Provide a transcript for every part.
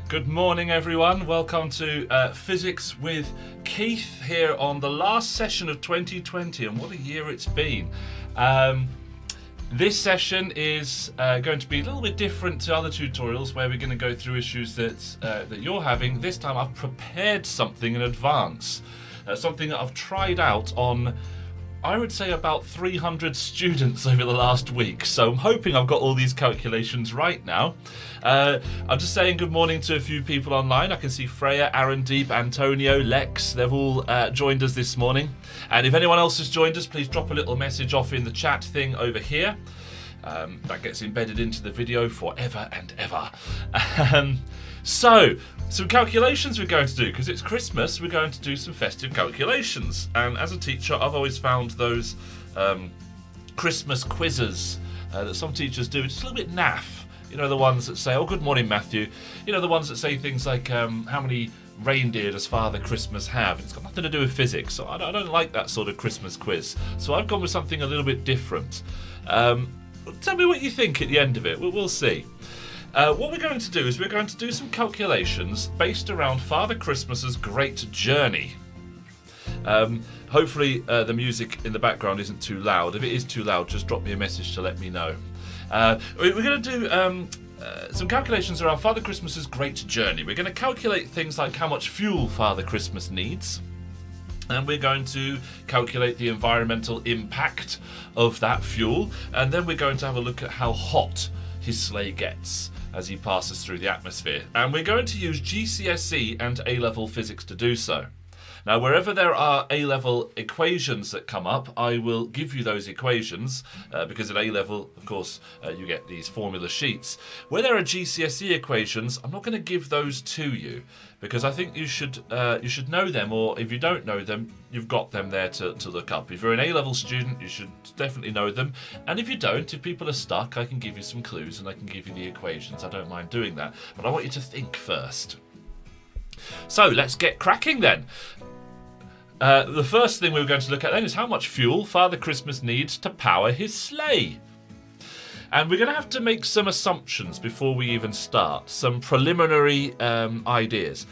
Good morning, everyone. Welcome to Physics with Keith here on the last session of 2020, and what a year it's been. This session is going to be a little bit different to other tutorials where we're going to go through issues that you're having. This time I've prepared something in advance, something that I've tried out on, I would say, about 300 students over the last week. So I'm hoping I've got all these calculations right now. I'm just saying good morning to a few people online. I can see Freya, Aaron Deep, Antonio, Lex. They've all joined us this morning. And if anyone else has joined us, please drop a little message off in the chat thing over here. That gets embedded into the video forever and ever. So, some calculations we're going to do, because it's Christmas, we're going to do some festive calculations. And as a teacher, I've always found those Christmas quizzes that some teachers do just a little bit naff. You know, the ones that say, oh, good morning, Matthew. You know, the ones that say things like, how many reindeer does Father Christmas have? It's got nothing to do with physics, so I don't like that sort of Christmas quiz. So I've gone with something a little bit different. Tell me what you think at the end of it. We'll see. What we're going to do is we're going to do some calculations based around Father Christmas's great journey. Hopefully the music in the background isn't too loud. If it is too loud, just drop me a message to let me know. We're going to do some calculations around Father Christmas's great journey. We're going to calculate things like how much fuel Father Christmas needs. And we're going to calculate the environmental impact of that fuel. And then we're going to have a look at how hot his sleigh gets as he passes through the atmosphere. And we're going to use GCSE and A-level physics to do so. Now, wherever there are A-level equations that come up, I will give you those equations, because at A-level, of course, you get these formula sheets. Where there are GCSE equations, I'm not going to give those to you, because I think you should know them, or if you don't know them, you've got them there to look up. If you're an A-level student, you should definitely know them. And if you don't, if people are stuck, I can give you some clues and I can give you the equations. I don't mind doing that. But I want you to think first. So let's get cracking then. The first thing we're going to look at then is how much fuel Father Christmas needs to power his sleigh. And we're going to have to make some assumptions before we even start, some preliminary ideas.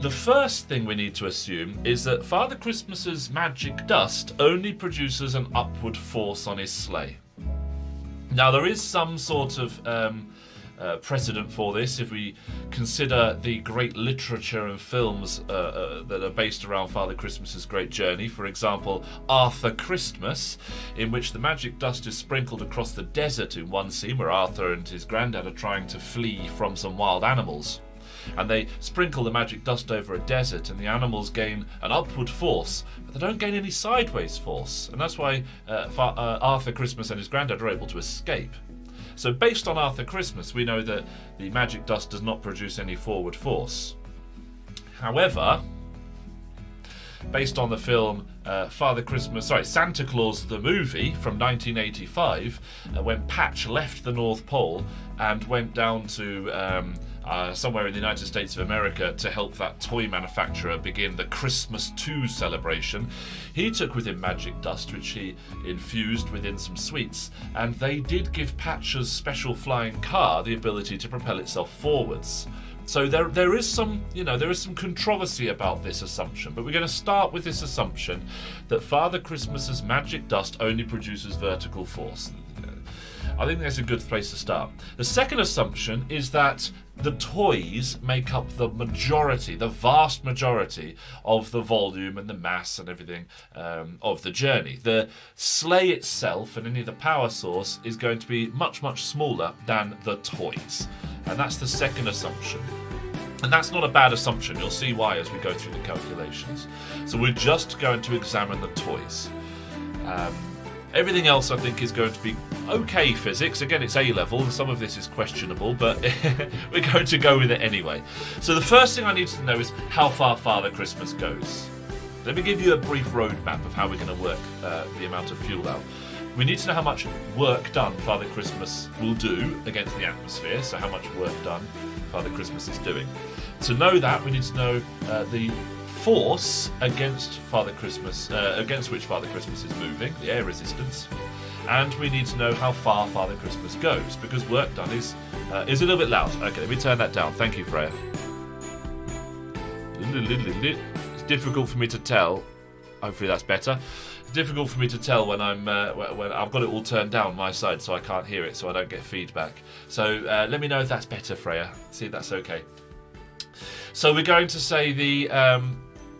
The first thing we need to assume is that Father Christmas's magic dust only produces an upward force on his sleigh. Now, there is some sort of precedent for this if we consider the great literature and films that are based around Father Christmas's great journey. For example, Arthur Christmas, in which the magic dust is sprinkled across the desert in one scene where Arthur and his granddad are trying to flee from some wild animals. And they sprinkle the magic dust over a desert, and the animals gain an upward force, but they don't gain any sideways force. And that's why Arthur Christmas and his granddad are able to escape. So based on Arthur Christmas, we know that the magic dust does not produce any forward force. However, based on the film Santa Claus the movie from 1985, when Patch left the North Pole and went down to somewhere in the United States of America to help that toy manufacturer begin the Christmas 2 celebration, he took with him magic dust, which he infused within some sweets, and they did give Patch's special flying car the ability to propel itself forwards. So there is some controversy about this assumption, but we're going to start with this assumption that Father Christmas's magic dust only produces vertical force. I think that's a good place to start. The second assumption is that the toys make up the vast majority of the volume and the mass and everything of the journey. The sleigh itself and any of the power source is going to be much, much smaller than the toys. And that's the second assumption. And that's not a bad assumption. You'll see why as we go through the calculations. So we're just going to examine the toys. Everything else, I think, is going to be okay physics. Again, it's A-level, and some of this is questionable, but we're going to go with it anyway. So the first thing I need to know is how far Father Christmas goes. Let me give you a brief roadmap of how we're going to work the amount of fuel out. We need to know how much work done Father Christmas will do against the atmosphere, so how much work done Father Christmas is doing. To know that, we need to know the force against Father Christmas, against which Father Christmas is moving, the air resistance, and we need to know how far Father Christmas goes, because work done is a little bit loud. Okay, let me turn that down. Thank you, Freya. It's difficult for me to tell. Hopefully that's better. It's difficult for me to tell when I'm when I've got it all turned down my side, so I can't hear it, so I don't get feedback. So let me know if that's better, Freya. See if that's okay. So we're going to say the I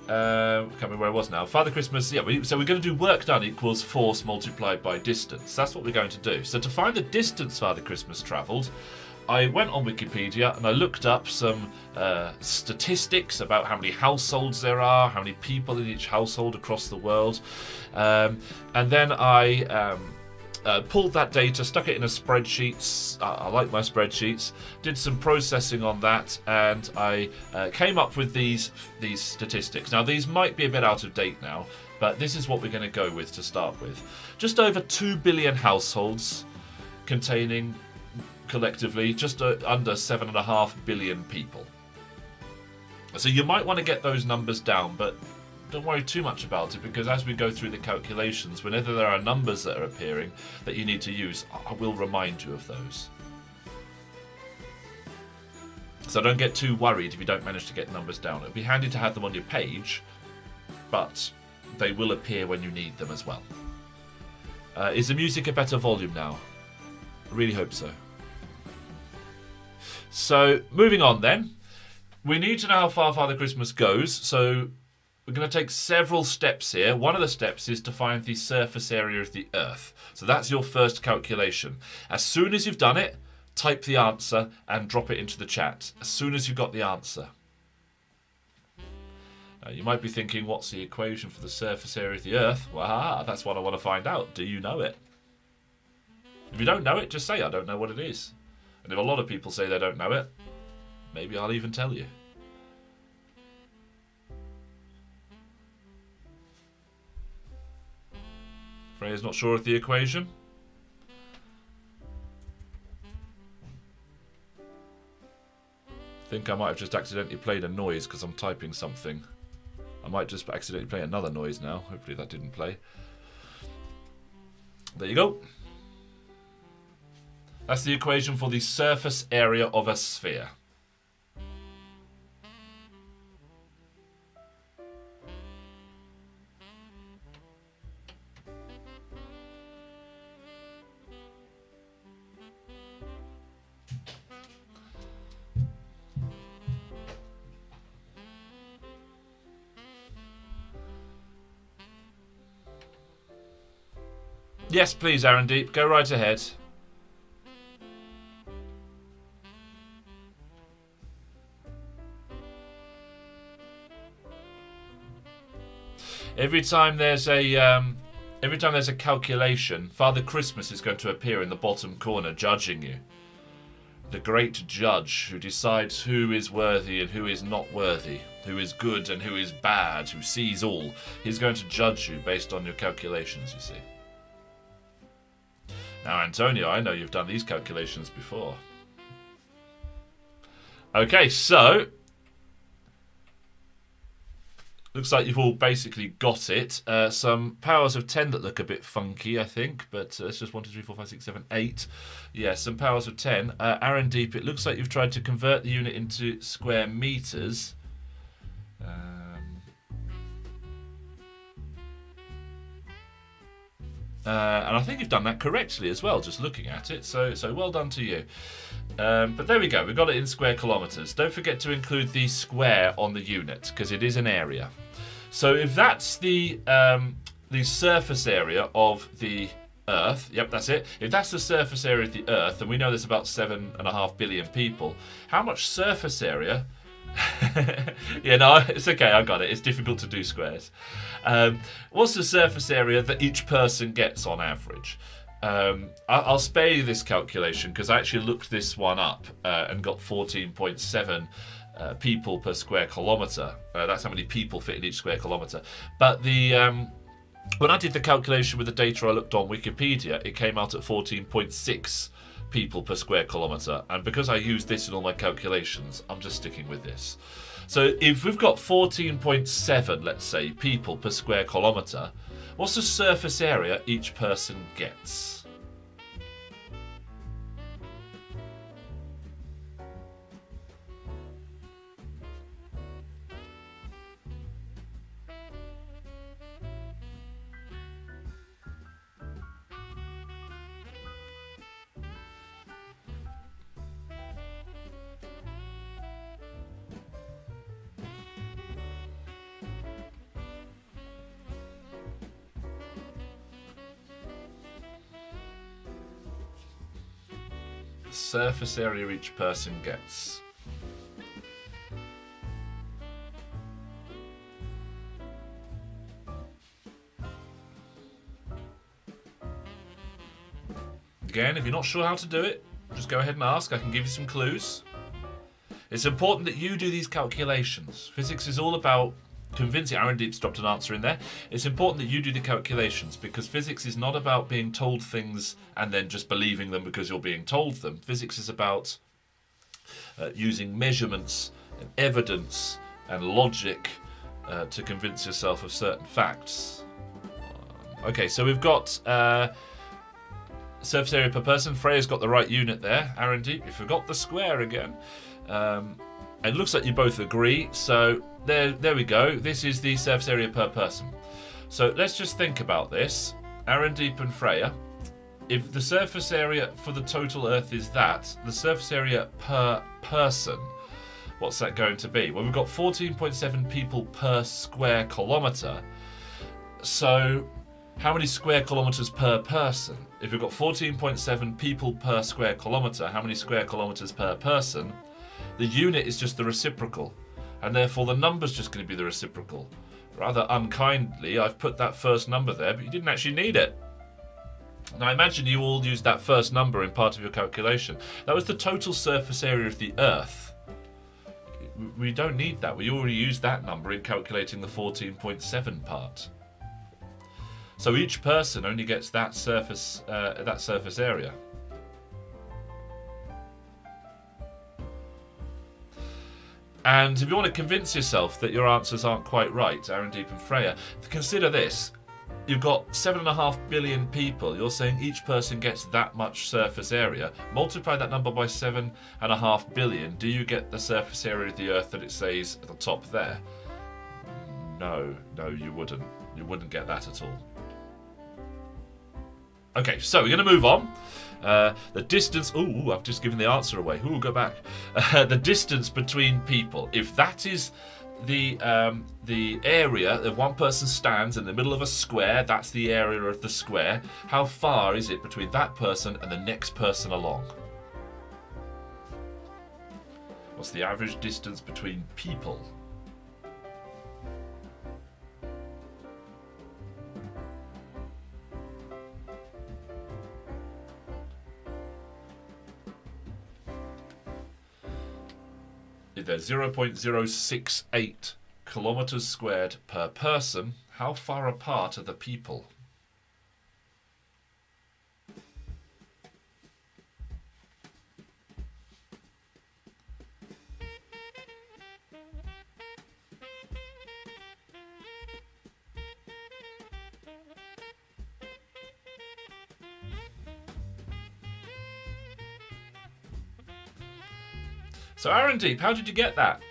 can't remember where I was now. Father Christmas. Yeah. So we're going to do work done equals force multiplied by distance. That's what we're going to do. So to find the distance Father Christmas travelled, I went on Wikipedia and I looked up some statistics about how many households there are, how many people in each household across the world, and then I pulled that data, stuck it in a spreadsheet. I like my spreadsheets. Did some processing on that, and I came up with these statistics. Now these might be a bit out of date now, but this is what we're going to go with to start with. Just over 2 billion households, containing collectively just under 7.5 billion people. So you might want to get those numbers down, but don't worry too much about it, because as we go through the calculations, whenever there are numbers that are appearing that you need to use, I will remind you of those. So don't get too worried if you don't manage to get numbers down. It'd be handy to have them on your page, but they will appear when you need them as well. Is the music a better volume now? I really hope so. So, moving on then. We need to know how far Father Christmas goes, so we're going to take several steps here. One of the steps is to find the surface area of the Earth. So that's your first calculation. As soon as you've done it, type the answer and drop it into the chat. As soon as you've got the answer. Now, you might be thinking, what's the equation for the surface area of the Earth? Well, that's what I want to find out. Do you know it? If you don't know it, just say, I don't know what it is. And if a lot of people say they don't know it, maybe I'll even tell you. Freya's not sure of the equation. I think I might have just accidentally played a noise because I'm typing something. I might just accidentally play another noise now. Hopefully that didn't play. There you go. That's the equation for the surface area of a sphere. Yes, please, Aaron Deep. Go right ahead. Every time there's a calculation, Father Christmas is going to appear in the bottom corner judging you. The great judge who decides who is worthy and who is not worthy, who is good and who is bad, who sees all. He's going to judge you based on your calculations, you see. Now, Antonio, I know you've done these calculations before. Okay, so looks like you've all basically got it. Some powers of 10 that look a bit funky, I think, but it's just 1, 2, 3, 4, 5, 6, 7, 8. Yeah, some powers of 10. Aaron Deep, it looks like you've tried to convert the unit into square meters. And I think you've done that correctly as well, just looking at it. So well done to you. But there we go. We've got it in square kilometers. Don't forget to include the square on the unit, because it is an area. So if that's the surface area of the Earth, yep, that's it. If that's the surface area of the Earth, and we know there's about 7.5 billion people, how much surface area? Yeah, no, it's okay, I got it. It's difficult to do squares. What's the surface area that each person gets on average? I'll spare you this calculation because I actually looked this one up and got 14.7 people per square kilometre. That's how many people fit in each square kilometre. But when I did the calculation with the data I looked on Wikipedia, it came out at 14.6 people per square kilometre. And because I used this in all my calculations, I'm just sticking with this. So if we've got 14.7, let's say, people per square kilometre, what's the surface area each person gets? surface area each person gets. Again, if you're not sure how to do it, just go ahead and ask. I can give you some clues. It's important that you do these calculations. Physics is all about convincing. Aaron Deep's dropped an answer in there. It's important that you do the calculations, because physics is not about being told things and then just believing them because you're being told them. Physics is about using measurements and evidence and logic to convince yourself of certain facts. Okay, so we've got surface area per person. Freya's got the right unit there. Aaron Deep, you forgot the square again. It looks like you both agree. So there we go. This is the surface area per person. So let's just think about this. Aaron Deep and Freya. If the surface area for the total Earth is that, the surface area per person, what's that going to be? Well, we've got 14.7 people per square kilometre. So how many square kilometres per person? If we've got 14.7 people per square kilometre, how many square kilometres per person? The unit is just the reciprocal, and therefore the number's just going to be the reciprocal. Rather unkindly, I've put that first number there, but you didn't actually need it. Now, I imagine you all used that first number in part of your calculation. That was the total surface area of the Earth. We don't need that. We already used that number in calculating the 14.7 part. So each person only gets that surface area. And if you want to convince yourself that your answers aren't quite right, Aaron Deep and Freya, consider this. You've got 7.5 billion people. You're saying each person gets that much surface area. Multiply that number by 7.5 billion. Do you get the surface area of the Earth that it says at the top there? No, you wouldn't. You wouldn't get that at all. Okay, so we're going to move on. The distance... Ooh, I've just given the answer away. Ooh, go back. The distance between people. If that is the area that one person stands in the middle of a square, that's the area of the square. How far is it between that person and the next person along? What's the average distance between people? There's 0.068 kilometers squared per person. How far apart are the people? So Aaron Deep, how did you get that?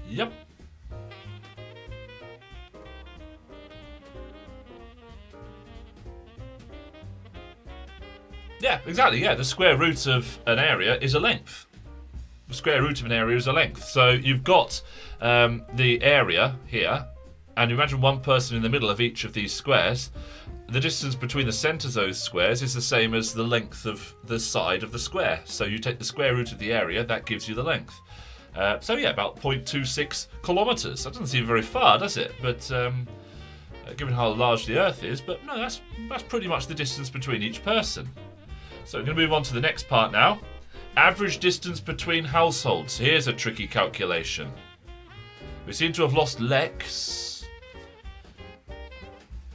Yep. Yeah, exactly. Yeah, the square root of an area is a length. The square root of an area is a length. So you've got the area here, and you imagine one person in the middle of each of these squares. The distance between the centres of those squares is the same as the length of the side of the square. So you take the square root of the area, that gives you the length. So yeah, about 0.26 kilometres. That doesn't seem very far, does it? But given how large the Earth is, but no, that's pretty much the distance between each person. So we're going to move on to the next part now. Average distance between households. Here's a tricky calculation. We seem to have lost Lex.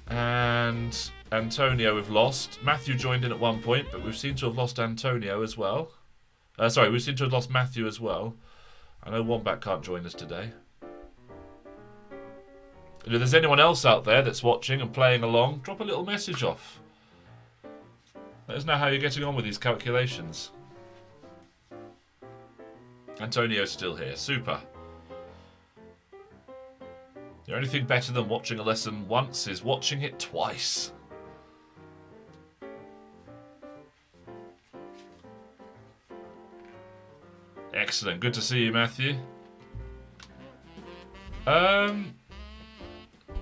And Antonio we've lost. Matthew joined in at one point, but we've seemed to have lost Antonio as well. Sorry, we seem to have lost Matthew as well. I know Wombat can't join us today. And if there's anyone else out there that's watching and playing along, drop a little message off. Let us know how you're getting on with these calculations. Antonio's still here. Super. The only thing better than watching a lesson once is watching it twice. Excellent. Good to see you, Matthew.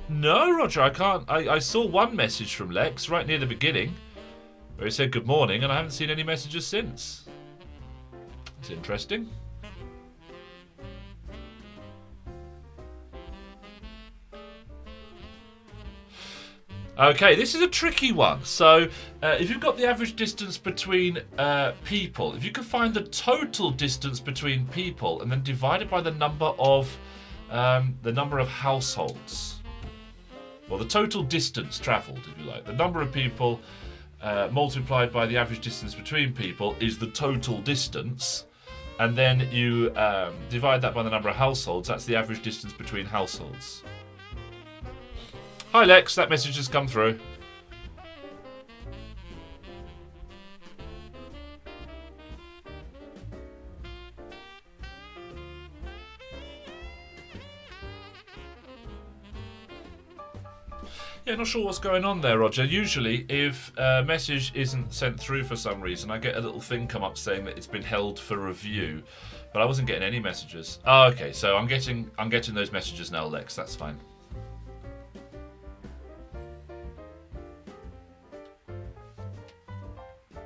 No, Roger, I can't. I saw one message from Lex right near the beginning where he said good morning, and I haven't seen any messages since. It's interesting. Okay, this is a tricky one. So, if you've got the average distance between people, if you can find the total distance between people and then divide it by the number of households, well, the total distance travelled, if you like, the number of people multiplied by the average distance between people is the total distance, and then you divide that by the number of households. That's the average distance between households. Hi Lex, that message has come through. Yeah, not sure what's going on there, Roger. Usually, if a message isn't sent through for some reason, I get a little thing come up saying that it's been held for review, but I wasn't getting any messages. Oh, okay, so I'm getting those messages now, Lex. That's fine.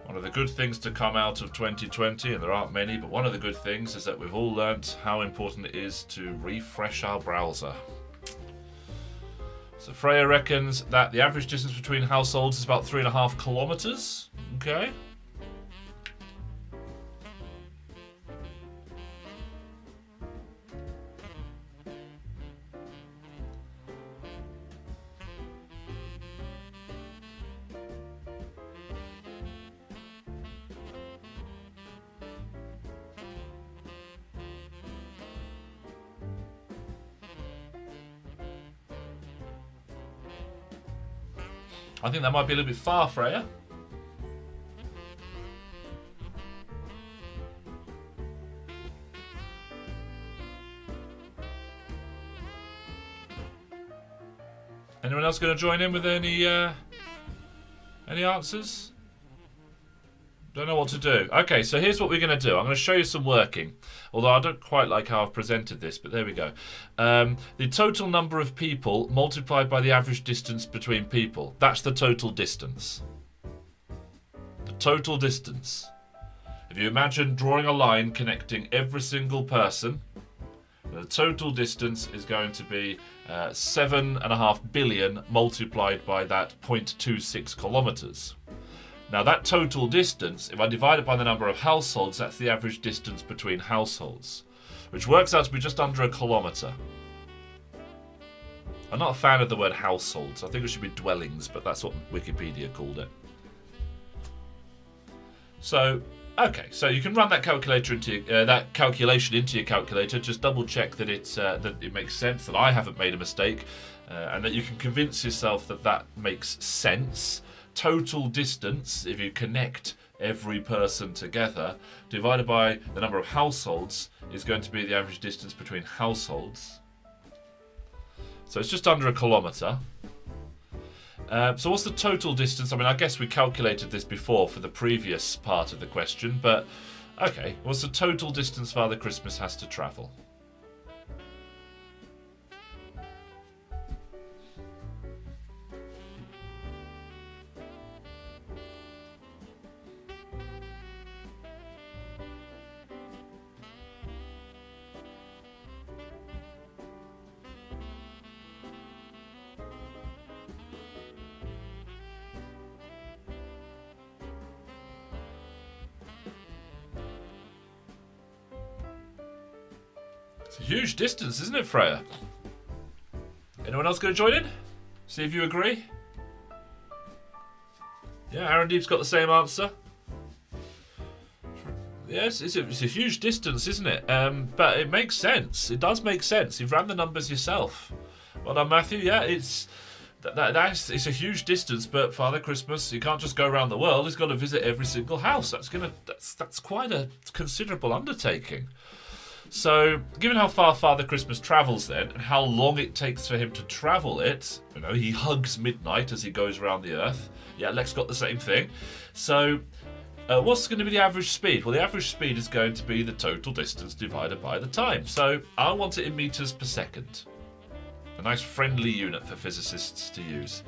One of the good things to come out of 2020, and there aren't many, but one of the good things is that we've all learnt how important it is to refresh our browser. So Freya reckons that the average distance between households is about 3.5 kilometres. Okay. I think that might be a little bit far, Freya. Anyone else going to join in with any answers? Don't know what to do. Okay, so here's what we're going to do. I'm going to show you some working. Although I don't quite like how I've presented this, but there we go. The total number of people multiplied by the average distance between people. That's the total distance. The total distance. If you imagine drawing a line connecting every single person, the total distance is going to be 7.5 billion multiplied by that 0.26 kilometres. Now that total distance, if I divide it by the number of households, that's the average distance between households, which works out to be just under a kilometre. I'm not a fan of the word households. I think it should be dwellings, but that's what Wikipedia called it. So, okay, so you can run that calculator into that calculation into your calculator. Just double check that it makes sense, that I haven't made a mistake, and that you can convince yourself that that makes sense. Total distance, if you connect every person together, divided by the number of households, is going to be the average distance between households. So it's just under a kilometre. So what's the total distance? I mean, I guess we calculated this before for the previous part of the question, but okay, what's the total distance Father Christmas has to travel? It's a huge distance, isn't it, Freya? Anyone else going to join in? See if you agree? Yeah, Aaron Deep's got the same answer. Yes, it's a huge distance, isn't it? But it makes sense. It does make sense. You've ran the numbers yourself. Well done, Matthew. Yeah, it's a huge distance, but Father Christmas, he can't just go around the world. He's got to visit every single house. That's quite a considerable undertaking. So, given how far Father Christmas travels then, and how long it takes for him to travel it, he hugs midnight as he goes around the earth. Yeah, Lex got the same thing. So, What's going to be the average speed? Well, the average speed is going to be the total distance divided by the time. So I want it in meters per second. A nice friendly unit for physicists to use.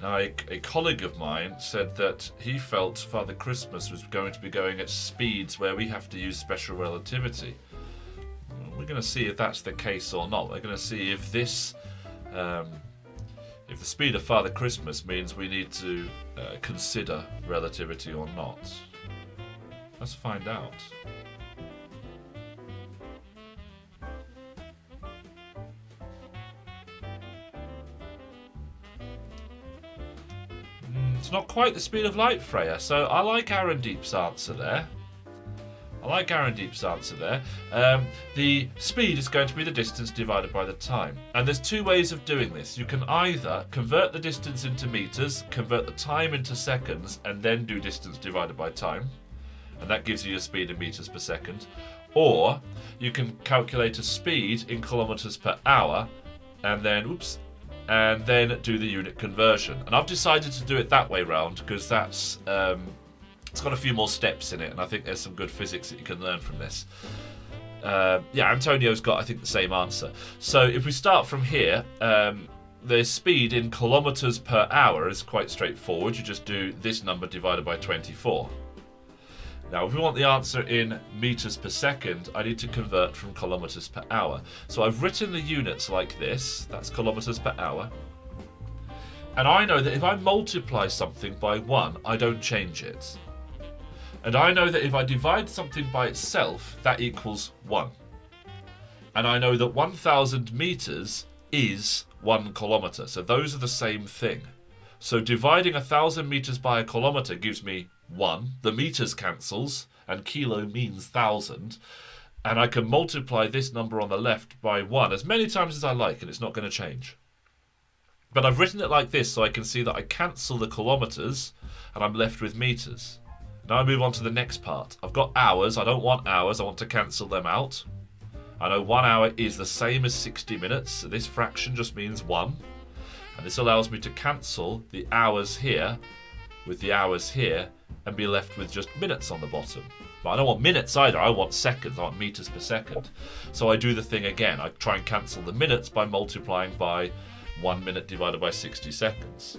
Now, a colleague of mine said that he felt Father Christmas was going to be going at speeds where we have to use special relativity. We're going to see if that's the case or not. We're going to see if this, if the speed of Father Christmas means we need to consider relativity or not. Let's find out. It's not quite the speed of light, Freya, so I like Aaron Deep's answer there. The speed is going to be the distance divided by the time. And there's two ways of doing this. You can either convert the distance into meters, convert the time into seconds, and then do distance divided by time. And that gives you your speed in meters per second. Or you can calculate a speed in kilometers per hour, and then, and then do the unit conversion. And I've decided to do it that way round because that's it's got a few more steps in it, and I think there's some good physics that you can learn from this. Yeah, Antonio's got, I think, the same answer. So if we start from here, the speed in kilometers per hour is quite straightforward. You just do this number divided by 24. Now, if we want the answer in meters per second, I need to convert from kilometers per hour. So I've written the units like this. That's kilometers per hour. And I know that if I multiply something by 1, I don't change it. And I know that if I divide something by itself, that equals 1. And I know that 1,000 meters is 1 kilometer. So those are the same thing. So dividing 1,000 meters by a kilometer gives me 1. The meters cancels, and kilo means 1,000. And I can multiply this number on the left by 1 as many times as I like, and it's not going to change. But I've written it like this so I can see that I cancel the kilometers, and I'm left with meters. Now I move on to the next part. I've got hours. I don't want hours. I want to cancel them out. I know 1 hour is the same as 60 minutes, so this fraction just means 1. And this allows me to cancel the hours here with the hours here and be left with just minutes on the bottom. But I don't want minutes either, I want seconds, I want meters per second. So I do the thing again. I try and cancel the minutes by multiplying by 1 minute divided by 60 seconds.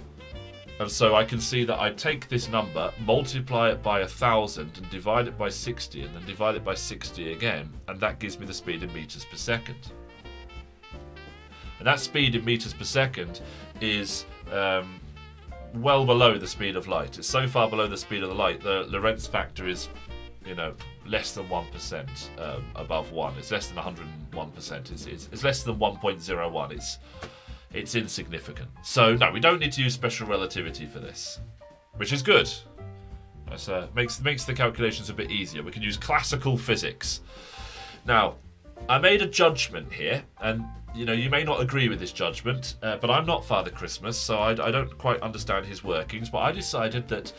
And so I can see that I take this number, multiply it by 1,000 and divide it by 60 and then divide it by 60 again, and that gives me the speed in meters per second. And that speed in meters per second is well below the speed of light. It's so far below the speed of the light, the Lorentz factor is, less than 1% above 1. It's less than 101%. It's less than 1.01. It's insignificant. So no, we don't need to use special relativity for this, which is good. That makes the calculations a bit easier. We can use classical physics. Now, I made a judgment here, and you may not agree with this judgment, but I'm not Father Christmas, so I don't quite understand his workings. But I decided that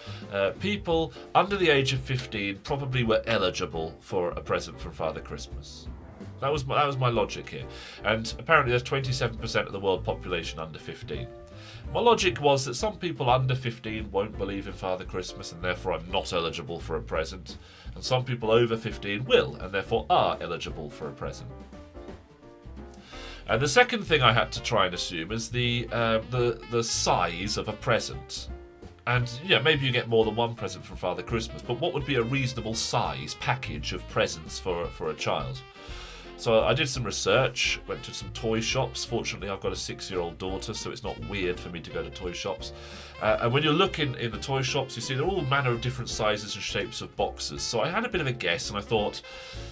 people under the age of 15 probably were eligible for a present from Father Christmas. That was my logic here. And apparently there's 27% of the world population under 15. My logic was that some people under 15 won't believe in Father Christmas and therefore are not eligible for a present. And some people over 15 will and therefore are eligible for a present. And the second thing I had to try and assume is the size of a present. And yeah, maybe you get more than one present from Father Christmas, but what would be a reasonable size package of presents for a child? So I did some research, went to some toy shops. Fortunately, I've got a 6-year-old daughter, so it's not weird for me to go to toy shops. And when you're looking in the toy shops, you see they're all manner of different sizes and shapes of boxes. So I had a bit of a guess, and I thought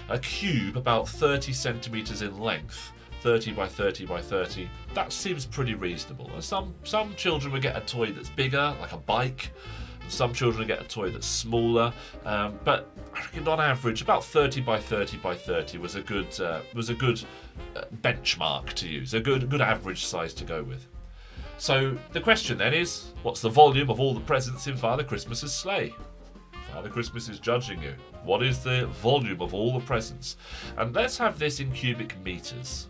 a cube about 30 centimetres in length, 30 by 30 by 30, that seems pretty reasonable. And some children would get a toy that's bigger, like a bike. Some children get a toy that's smaller, but I reckon on average about 30 by 30 by 30 was a good benchmark to use, a good average size to go with. So the question then is, what's the volume of all the presents in Father Christmas's sleigh? Father Christmas is judging you. What is the volume of all the presents? And let's have this in cubic meters.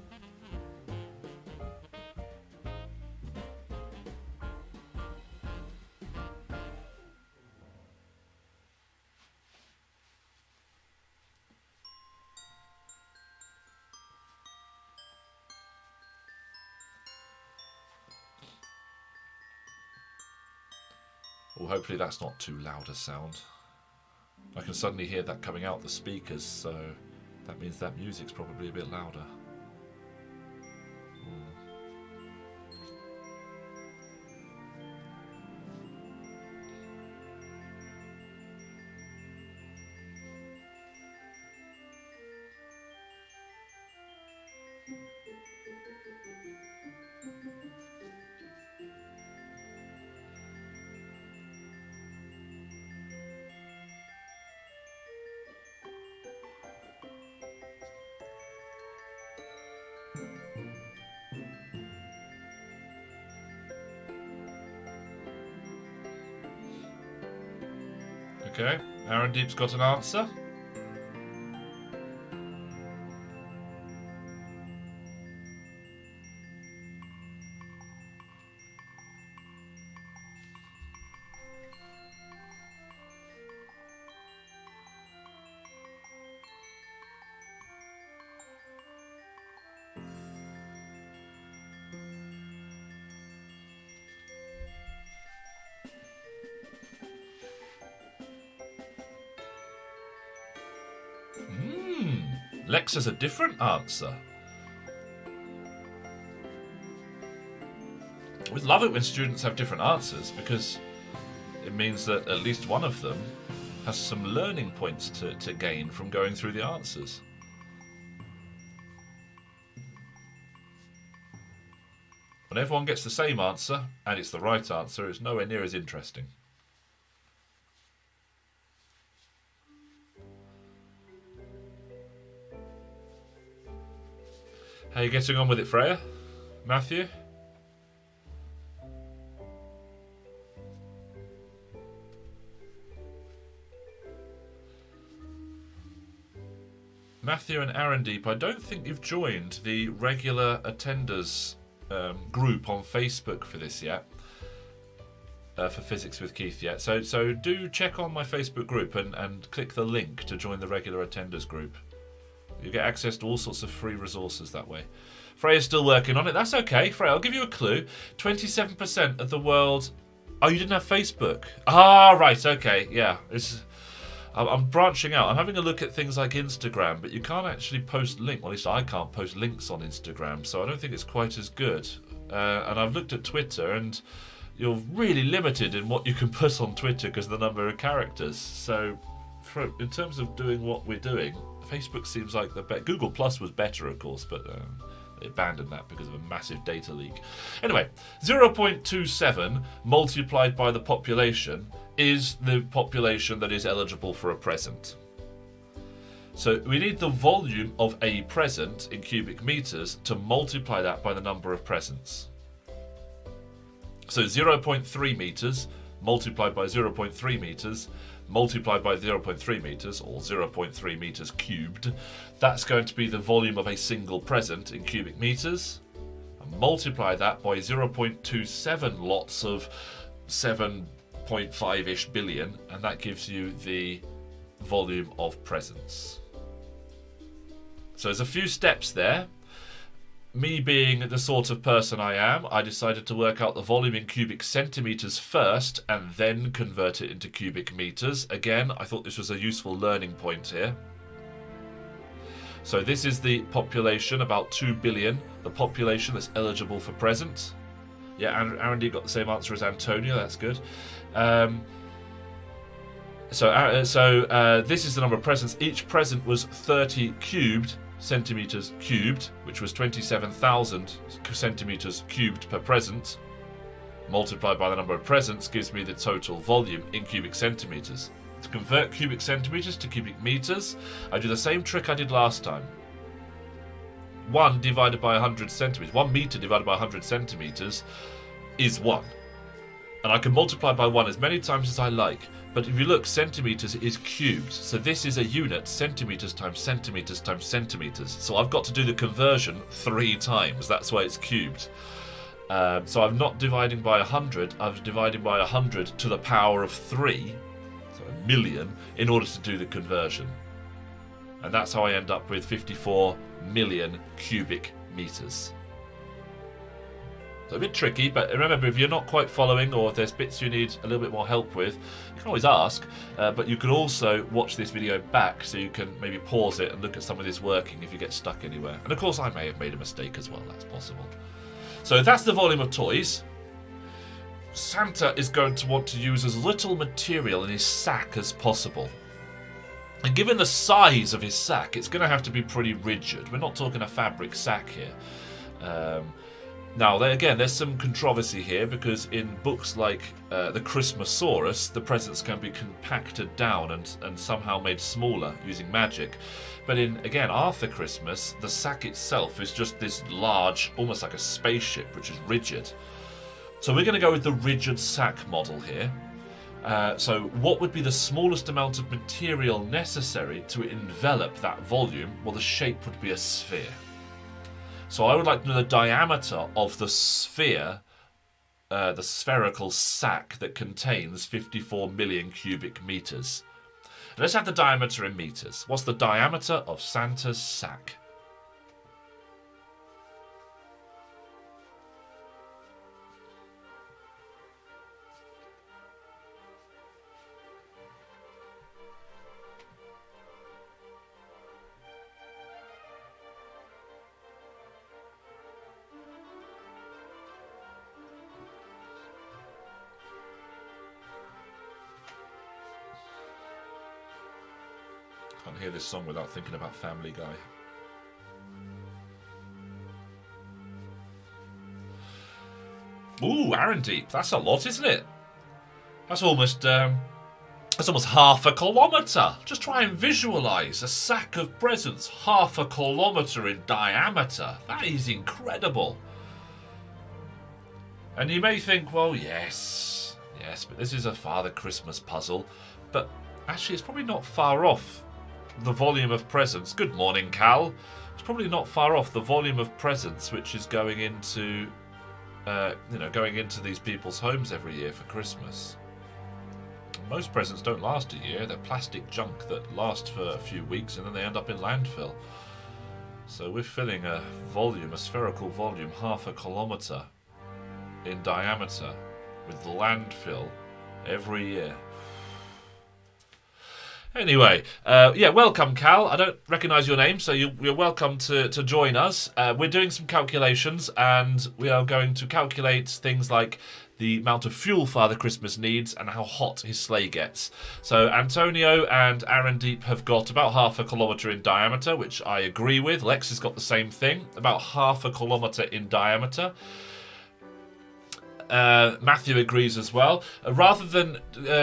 Well, hopefully that's not too loud a sound. I can suddenly hear that coming out the speakers, so that means that music's probably a bit louder. Okay, Aaron Deep's got an answer. Lex has a different answer. We love it when students have different answers because it means that at least one of them has some learning points to gain from going through the answers. When everyone gets the same answer and it's the right answer, it's nowhere near as interesting. How are you getting on with it, Freya? Matthew? Matthew and Aaron Deep, I don't think you've joined the regular attenders group on Facebook for this yet. For Physics with Keith yet. So do check on my Facebook group and click the link to join the regular attenders group. You get access to all sorts of free resources that way. Freya's still working on it. That's okay. Freya, I'll give you a clue. 27% of the world... Oh, you didn't have Facebook? Ah, right. Okay. Yeah. I'm branching out. I'm having a look at things like Instagram, but you can't actually post links. Well, at least I can't post links on Instagram, so I don't think it's quite as good. And I've looked at Twitter, and you're really limited in what you can put on Twitter because of the number of characters. So in terms of doing what we're doing, Facebook seems like the best. Google Plus was better, of course, but they abandoned that because of a massive data leak. Anyway, 0.27 multiplied by the population is the population that is eligible for a present. So we need the volume of a present in cubic meters to multiply that by the number of presents. So 0.3 meters multiplied by 0.3 meters multiplied by 0.3 meters, or 0.3 meters cubed, that's going to be the volume of a single present in cubic meters. And multiply that by 0.27 lots of 7.5-ish billion, and that gives you the volume of presents. So there's a few steps there. Me being the sort of person I am, I decided to work out the volume in cubic centimeters first and then convert it into cubic meters. Again, I thought this was a useful learning point here. So this is the population, about 2 billion, the population that's eligible for present. Yeah, Aaron D got the same answer as Antonio, that's good. So this is the number of presents. Each present was 30 cubed, centimetres cubed, which was 27,000 centimetres cubed per present, multiplied by the number of presents gives me the total volume in cubic centimetres. To convert cubic centimetres to cubic metres, I do the same trick I did last time. 1 divided by 100 centimetres, 1 metre divided by 100 centimetres is 1. And I can multiply by 1 as many times as I like. But if you look, centimetres is cubed. So this is a unit, centimetres times centimetres times centimetres. So I've got to do the conversion 3 times. That's why it's cubed. So I'm not dividing by 100, I'm dividing by 100 to the power of 3, so 1,000,000, in order to do the conversion. And that's how I end up with 54 million cubic metres. So a bit tricky, but remember, if you're not quite following or if there's bits you need a little bit more help with, you can always ask, but you can also watch this video back so you can maybe pause it and look at some of this working if you get stuck anywhere. And of course I may have made a mistake as well, that's possible. So that's the volume of toys. Santa is going to want to use as little material in his sack as possible. And given the size of his sack, it's going to have to be pretty rigid. We're not talking a fabric sack here. Now, again, there's some controversy here because in books like the Christmasaurus, the presents can be compacted down and somehow made smaller using magic. But in, again, Arthur Christmas, the sack itself is just this large, almost like a spaceship, which is rigid. So we're going to go with the rigid sack model here. So what would be the smallest amount of material necessary to envelop that volume? Well, the shape would be a sphere. So I would like to know the diameter of the sphere, the spherical sack that contains 54 million cubic meters. Let's have the diameter in meters. What's the diameter of Santa's sack? Can't hear this song without thinking about Family Guy. Ooh, Aaron Deep. That's a lot, isn't it? That's almost half a kilometre. Just try and visualise a sack of presents half a kilometre in diameter. That is incredible. And you may think, well, yes, but this is a Father Christmas puzzle. But actually, it's probably not far off the volume of presents. Good morning, Cal. It's probably not far off the volume of presents which is going into, going into these people's homes every year for Christmas. Most presents don't last a year. They're plastic junk that last for a few weeks and then they end up in landfill. So we're filling a volume, a spherical volume, half a kilometre in diameter with landfill every year. Anyway, welcome, Cal. I don't recognise your name, so you're welcome to join us. We're doing some calculations, and we are going to calculate things like the amount of fuel Father Christmas needs and how hot his sleigh gets. So Antonio and Aaron Deep have got about half a kilometre in diameter, which I agree with. Lex has got the same thing, about half a kilometre in diameter. Matthew agrees as well. Rather than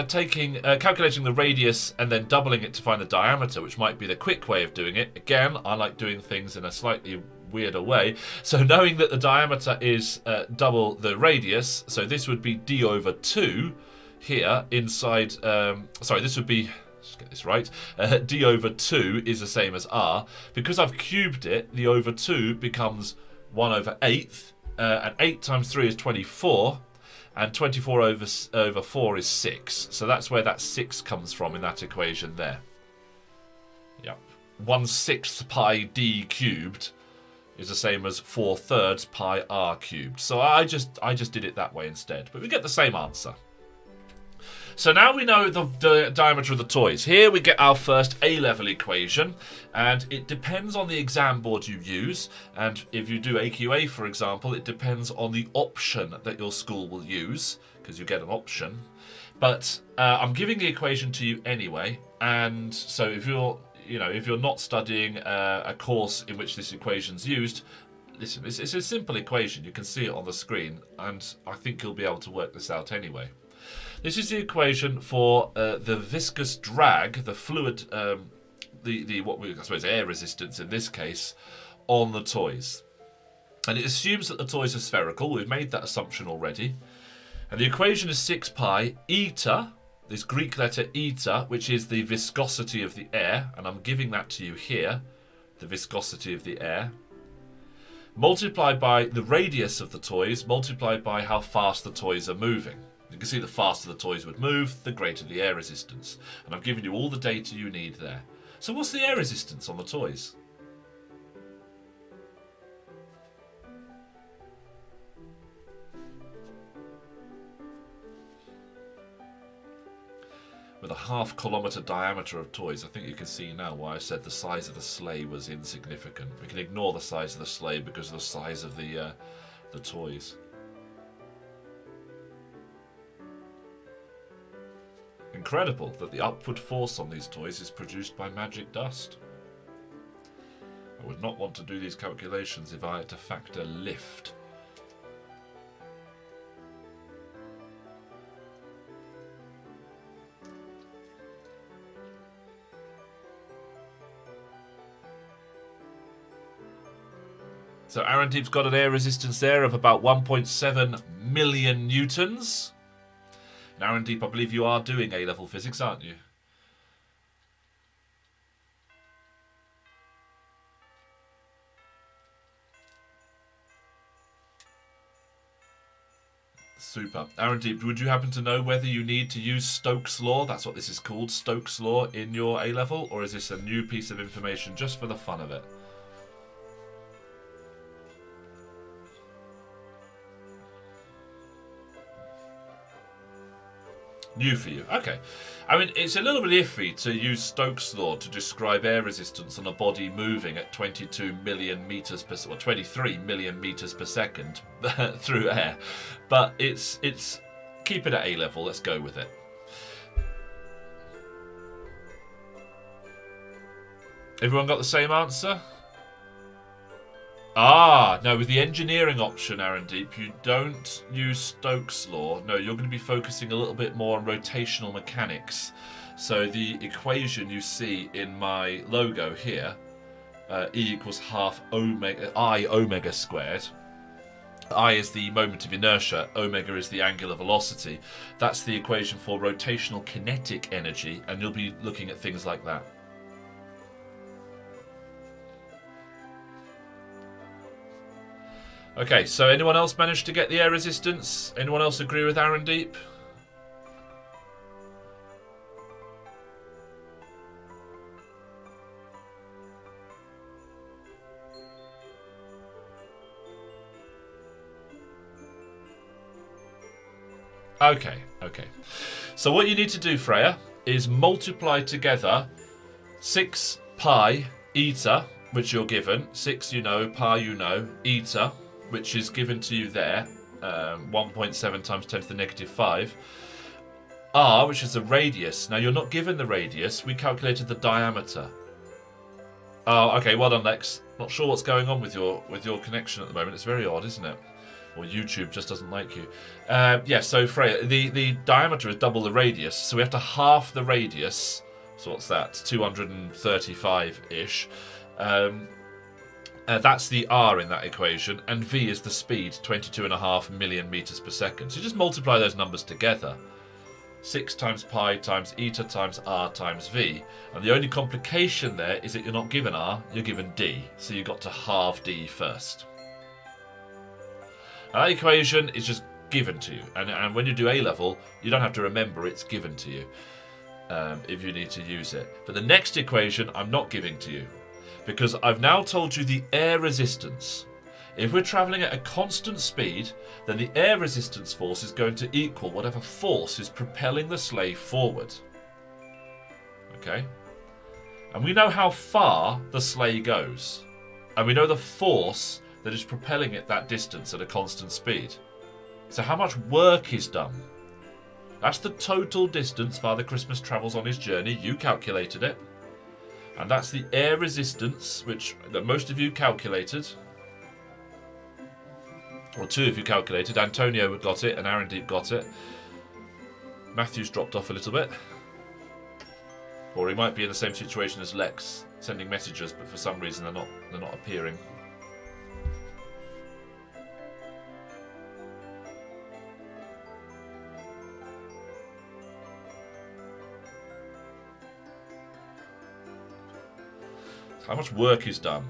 calculating the radius and then doubling it to find the diameter, which might be the quick way of doing it, again, I like doing things in a slightly weirder way. So knowing that the diameter is double the radius, so this would be d over 2 here inside, this would be, let's get this right, d over 2 is the same as r. Because I've cubed it, the over 2 becomes 1 over 8th. And 8 times 3 is 24, and 24 over 4 is 6. So that's where that 6 comes from in that equation there. Yep. 1/6 pi d cubed is the same as 4/3 pi r cubed. So I just did it that way instead. But we get the same answer. So now we know the diameter of the toys. Here we get our first A-level equation, and it depends on the exam board you use. And if you do AQA, for example, it depends on the option that your school will use, because you get an option. But I'm giving the equation to you anyway, and so if you're you know, if you're not studying a course in which this equation's used, listen, it's a simple equation. You can see it on the screen, and I think you'll be able to work this out anyway. This is the equation for the viscous drag, the fluid, I suppose air resistance in this case, on the toys. And it assumes that the toys are spherical. We've made that assumption already. And the equation is 6 pi eta, this Greek letter eta, which is the viscosity of the air, and I'm giving that to you here, the viscosity of the air, multiplied by the radius of the toys, multiplied by how fast the toys are moving. You can see the faster the toys would move, the greater the air resistance. And I've given you all the data you need there. So what's the air resistance on the toys? With a 0.5 kilometre diameter of toys, I think you can see now why I said the size of the sleigh was insignificant. We can ignore the size of the sleigh because of the size of the toys. Incredible that the upward force on these toys is produced by magic dust. I would not want to do these calculations if I had to factor lift. So Aaron-Deep's got an air resistance there of about 1.7 million newtons. And Aaron-Deep, I believe you are doing A-level physics, aren't you? Super. Aaron-Deep, would you happen to know whether you need to use Stokes' law, that's what this is called, Stokes' law, in your A-level? Or is this a new piece of information just for the fun of it? New for you. Okay. I mean, it's a little bit iffy to use Stokes' law to describe air resistance on a body moving at 22 million meters per, or 23 million meters per second through air. But it's keep it at A level. Let's go with it. Everyone got the same answer? Ah, no, with the engineering option, Aaron-Deep, you don't use Stokes' law. No, you're going to be focusing a little bit more on rotational mechanics. So the equation you see in my logo here, E equals half omega, I omega squared. I is the moment of inertia, omega is the angular velocity. That's the equation for rotational kinetic energy, and you'll be looking at things like that. Okay, so anyone else managed to get the air resistance? Anyone else agree with Aaron-Deep? Okay. So what you need to do, Freya, is multiply together 6 pi eta, which you're given, 6 you know, pi you know, eta, which is given to you there, 1.7 times 10 to the negative 5. R, which is the radius. Now, you're not given the radius. We calculated the diameter. Oh, okay. Well done, Lex. Not sure what's going on with your connection at the moment. It's very odd, isn't it? Or YouTube just doesn't like you. Yeah, so Freya, the diameter is double the radius. So we have to half the radius. So what's that? 235-ish. That's the R in that equation, and V is the speed, 22.5 million meters per second. So you just multiply those numbers together. 6 times pi times eta times R times V. And the only complication there is that you're not given R, you're given D. So you've got to halve D first. And that equation is just given to you. And when you do A-level, you don't have to remember it's given to you if you need to use it. But the next equation I'm not giving to you, because I've now told you the air resistance. If we're travelling at a constant speed, then the air resistance force is going to equal whatever force is propelling the sleigh forward. Okay? And we know how far the sleigh goes. And we know the force that is propelling it that distance at a constant speed. So how much work is done? That's the total distance Father Christmas travels on his journey. You calculated it. And that's the air resistance, that most of you calculated. Or two of you calculated. Antonio got it and Aaron Deep got it. Matthew's dropped off a little bit. Or he might be in the same situation as Lex, sending messages, but for some reason they're not appearing. How much work is done?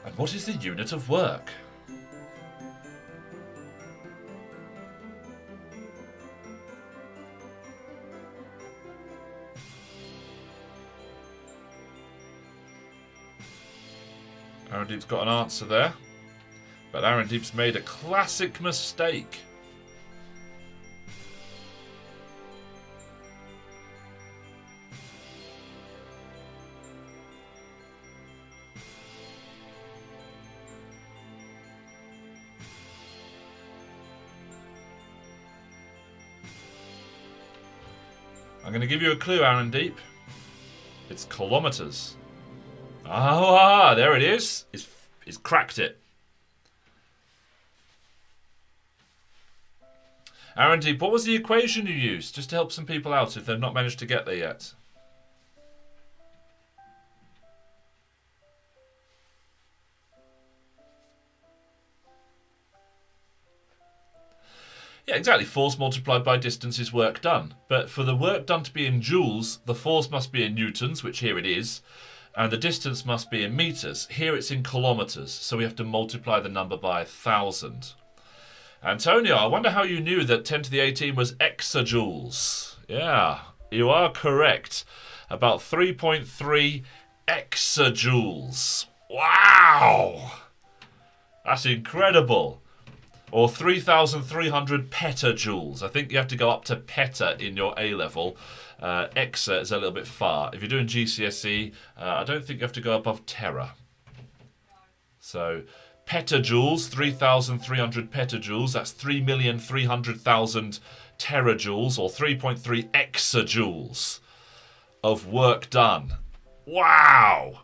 And what is the unit of work? Aaron Deep's got an answer there, but Aaron Deep's made a classic mistake. I'm going to give you a clue, Aaron Deep. It's kilometres. There it is. It's cracked it. Aaron Deep, what was the equation you used? Just to help some people out if they've not managed to get there yet. Yeah, exactly. Force multiplied by distance is work done. But for the work done to be in joules, the force must be in newtons, which here it is, and the distance must be in meters. Here it's in kilometers, so we have to multiply the number by 1,000. Antonio, I wonder how you knew that 10 to the 18 was exajoules. Yeah, you are correct. About 3.3 exajoules. Wow! That's incredible. Or 3,300 petajoules. I think you have to go up to peta in your A-level. Exa is a little bit far. If you're doing GCSE, I don't think you have to go above tera. So, petajoules, 3,300 petajoules. That's 3,300,000 terajoules, or 3.3 exajoules of work done. Wow!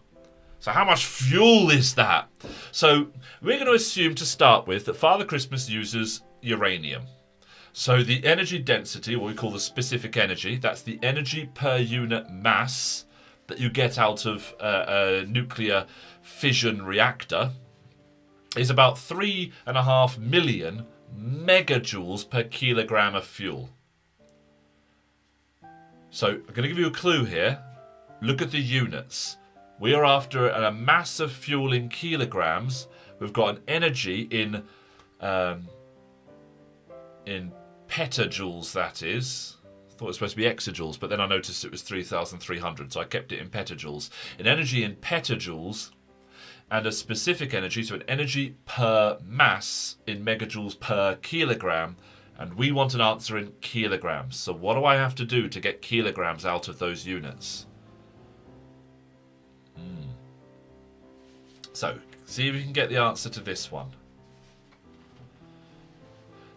So how much fuel is that? So we're going to assume to start with that Father Christmas uses uranium. So the energy density, what we call the specific energy, that's the energy per unit mass that you get out of a nuclear fission reactor, is about 3.5 million megajoules per kilogram of fuel. So I'm going to give you a clue here. Look at the units. We are after a mass of fuel in kilograms. We've got an energy in petajoules, that is. I thought it was supposed to be exajoules, but then I noticed it was 3,300, so I kept it in petajoules. An energy in petajoules and a specific energy, so an energy per mass in megajoules per kilogram, and we want an answer in kilograms. So what do I have to do to get kilograms out of those units? So, see if you can get the answer to this one.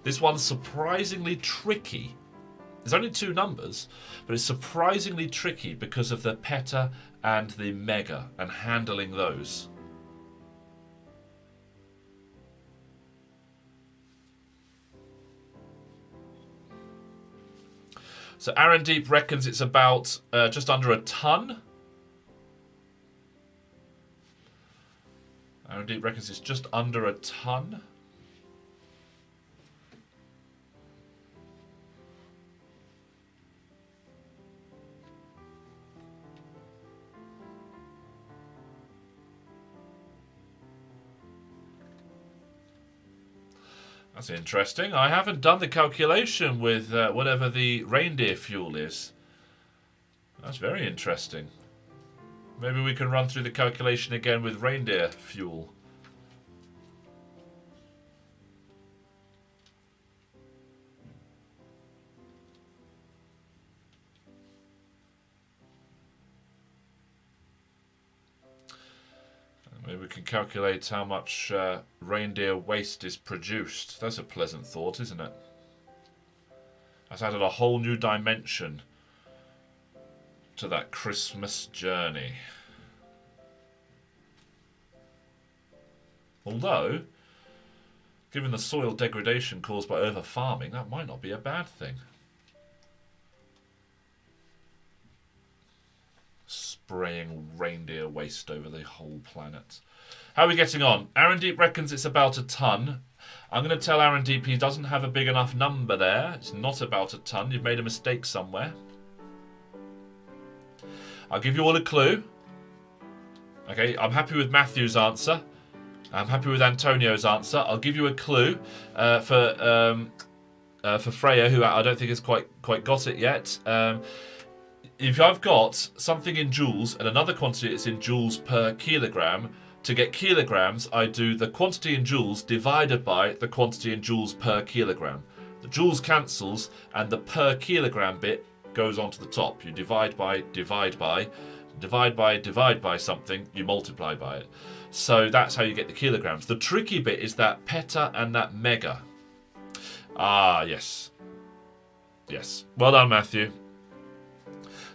This one's surprisingly tricky. There's only two numbers, but it's surprisingly tricky because of the peta and the mega and handling those. So Aaron Deep reckons it's about just under a ton. Aaron Deep reckons it's just under a ton. That's interesting. I haven't done the calculation with whatever the reindeer fuel is. That's very interesting. Maybe we can run through the calculation again with reindeer fuel. Maybe we can calculate how much reindeer waste is produced. That's a pleasant thought, isn't it? That's added a whole new dimension to that Christmas journey. Although, given the soil degradation caused by over-farming, that might not be a bad thing. Spraying reindeer waste over the whole planet. How are we getting on? Aaron Deep reckons it's about a ton. I'm going to tell Aaron Deep he doesn't have a big enough number there. It's not about a ton. You've made a mistake somewhere. I'll give you all a clue. Okay, I'm happy with Matthew's answer. I'm happy with Antonio's answer. I'll give you a clue for Freya, who I don't think has quite got it yet. If I've got something in joules and another quantity it's in joules per kilogram, to get kilograms, I do the quantity in joules divided by the quantity in joules per kilogram. The joules cancels and the per kilogram bit goes onto the top. You divide by something, you multiply by it. So that's how you get the kilograms. The tricky bit is that peta and that mega. Ah, yes. Yes. Well done, Matthew.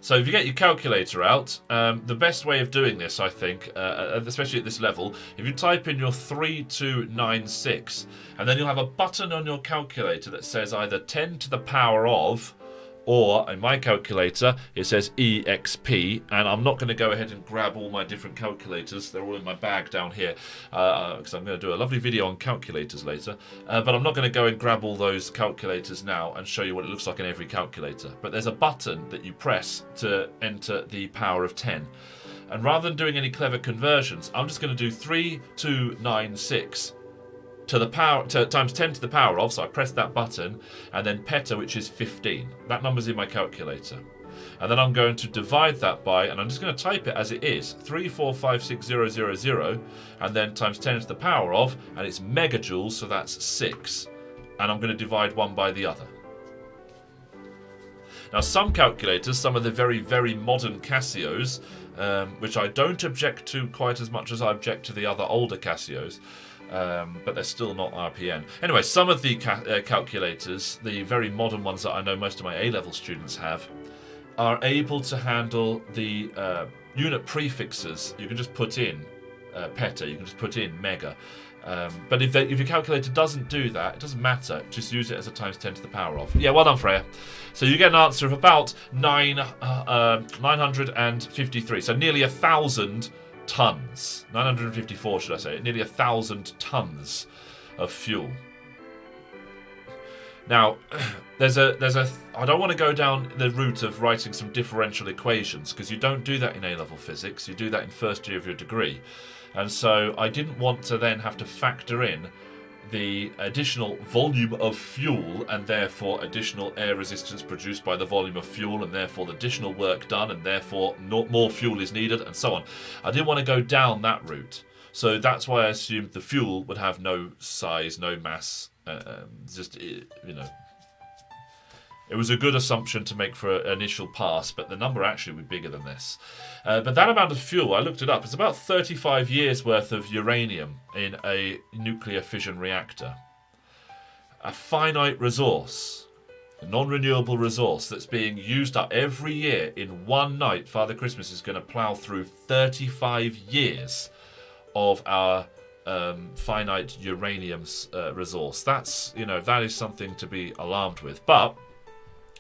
So if you get your calculator out, the best way of doing this, I think, especially at this level, if you type in your 3296, and then you'll have a button on your calculator that says either 10 to the power of, or in my calculator, it says EXP, and I'm not going to go ahead and grab all my different calculators. They're all in my bag down here, because I'm going to do a lovely video on calculators later. But I'm not going to go and grab all those calculators now and show you what it looks like in every calculator. But there's a button that you press to enter the power of 10. And rather than doing any clever conversions, I'm just going to do 3296 to the power times 10 to the power of, so I press that button, and then peta, which is 15. That number's in my calculator. And then I'm going to divide that by, and I'm just going to type it as it is, 3456000, and then times 10 to the power of, and it's megajoules, so that's 6. And I'm going to divide one by the other. Now some calculators, some of the very, very modern Casios, which I don't object to quite as much as I object to the other older Casios, but they're still not RPN. Anyway, some of the calculators, the very modern ones that I know most of my A-level students have, are able to handle the unit prefixes. You can just put in peta, you can just put in mega. But if your calculator doesn't do that, it doesn't matter. Just use it as a times 10 to the power of. Yeah, well done, Freya. So you get an answer of about 953. So nearly 1,000 tons. 954, should I say? Nearly 1,000 tons of fuel. Now, I don't want to go down the route of writing some differential equations, because you don't do that in A-level physics. You do that in first year of your degree. And so I didn't want to then have to factor in the additional volume of fuel and therefore additional air resistance produced by the volume of fuel and therefore the additional work done and therefore more fuel is needed and so on. I didn't want to go down that route. So that's why I assumed the fuel would have no size, no mass, just, you know. It was a good assumption to make for an initial pass, but the number actually would be bigger than this. But that amount of fuel, I looked it up, it's about 35 years worth of uranium in a nuclear fission reactor. A finite resource, a non-renewable resource that's being used up every year in one night. Father Christmas is going to plough through 35 years of our finite uranium resource. That's, you know, that is something to be alarmed with. But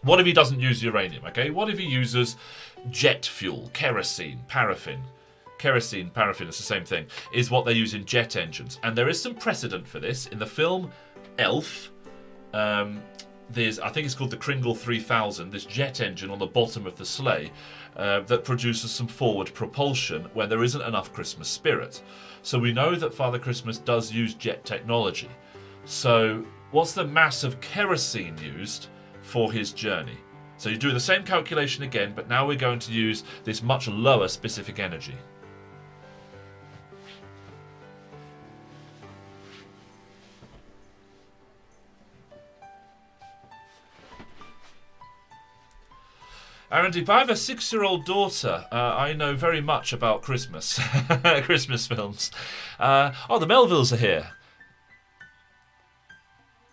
what if he doesn't use uranium, okay? What if he uses jet fuel, kerosene, paraffin? Kerosene, paraffin, it's the same thing, is what they use in jet engines. And there is some precedent for this. In the film Elf, there's, I think it's called the Kringle 3000, this jet engine on the bottom of the sleigh that produces some forward propulsion when there isn't enough Christmas spirit. So we know that Father Christmas does use jet technology. So what's the mass of kerosene used for his journey? So you do the same calculation again, but now we're going to use this much lower specific energy. Aaron Deep, I have a 6-year-old daughter. I know very much about Christmas, Christmas films. Oh, the Melvilles are here.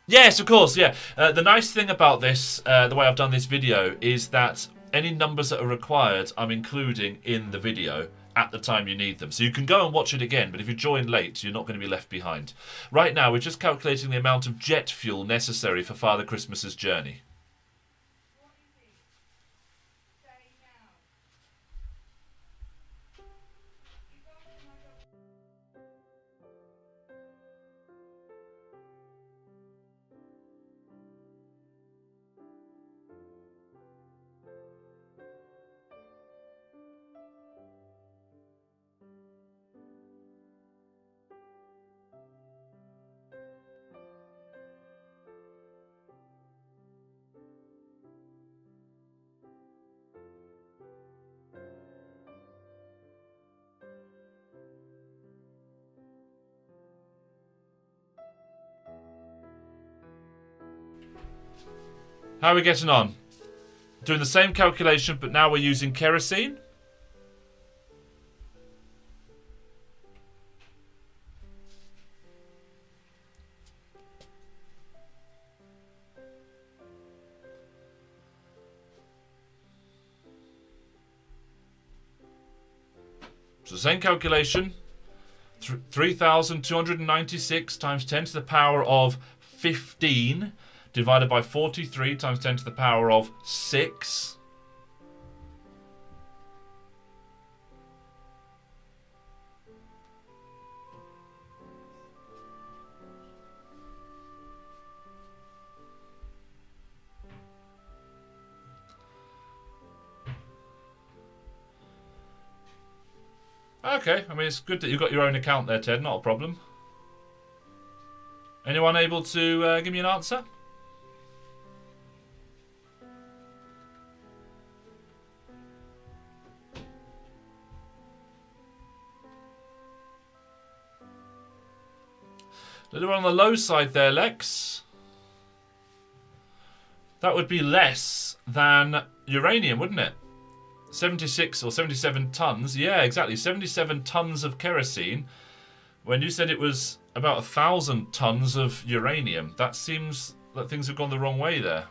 Yes, of course, yeah. The nice thing about this, the way I've done this video, is that any numbers that are required, I'm including in the video at the time you need them. So you can go and watch it again, but if you join late, you're not going to be left behind. Right now, we're just calculating the amount of jet fuel necessary for Father Christmas's journey. How are we getting on? Doing the same calculation, but now we're using kerosene. So the same calculation. 3,296 times 10 to the power of 15 divided by 43 times 10 to the power of 6. Okay, I mean, it's good that you've got your own account there, Ted, not a problem. Anyone able to give me an answer? A little on the low side there, Lex. That would be less than uranium, wouldn't it? 76 or 77 tons. Yeah, exactly. 77 tons of kerosene. When you said it was about 1,000 tons of uranium, that seems that things have gone the wrong way there.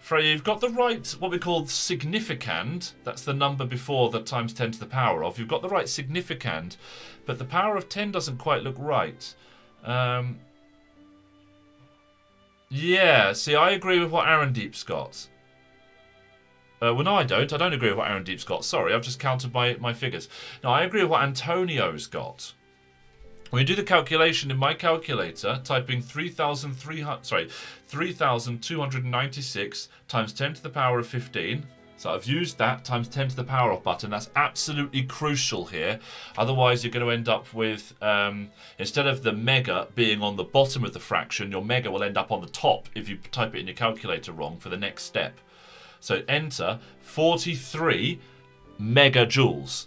Freya, you've got the right, what we call significand. That's the number before the times 10 to the power of. You've got the right significand, but the power of 10 doesn't quite look right. Yeah, see, I agree with what Aaron Deep's got. Well, no, I don't. I don't agree with what Aaron Deep's got. Sorry, I've just counted my figures. No, I agree with what Antonio's got. When you do the calculation in my calculator, typing 3,296 times 10 to the power of 15. So I've used that times 10 to the power of button. That's absolutely crucial here. Otherwise, you're going to end up with, instead of the mega being on the bottom of the fraction, your mega will end up on the top if you type it in your calculator wrong for the next step. So enter 43 megajoules.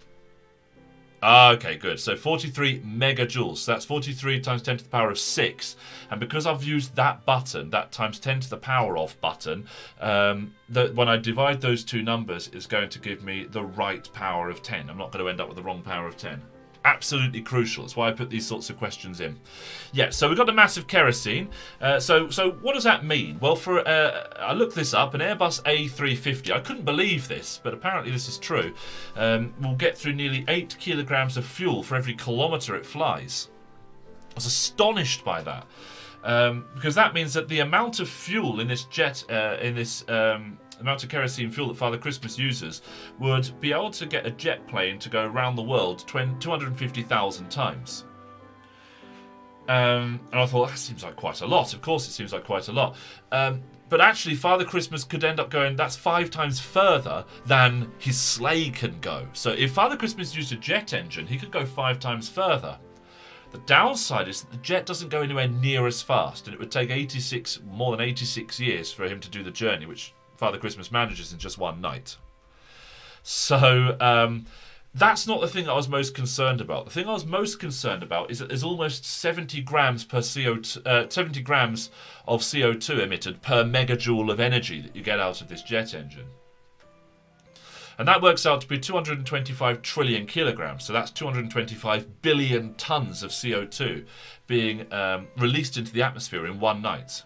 Okay, good. So 43 megajoules. So that's 43 times 10 to the power of 6. And because I've used that button, that times 10 to the power of button, when I divide those two numbers, it's going to give me the right power of 10. I'm not going to end up with the wrong power of 10. Absolutely crucial. That's why I put these sorts of questions in. Yeah, so we've got a massive kerosene. So what does that mean? Well, I looked this up, an Airbus A350, I couldn't believe this, but apparently this is true, will get through nearly 8 kilograms of fuel for every kilometre it flies. I was astonished by that. Because that means that the amount of fuel in this jet, amount of kerosene fuel that Father Christmas uses, would be able to get a jet plane to go around the world 250,000 times. And I thought, that seems like quite a lot. Of course it seems like quite a lot. But actually, Father Christmas could end up going, that's 5 times further than his sleigh can go. So if Father Christmas used a jet engine, he could go 5 times further. The downside is that the jet doesn't go anywhere near as fast, and it would take more than 86 years for him to do the journey, which Father Christmas manages in just one night. So that's not the thing I was most concerned about. The thing I was most concerned about is that there's almost 70 grams per CO2, 70 grams of CO2 emitted per megajoule of energy that you get out of this jet engine. And that works out to be 225 trillion kilograms. So that's 225 billion tons of CO2 being released into the atmosphere in one night.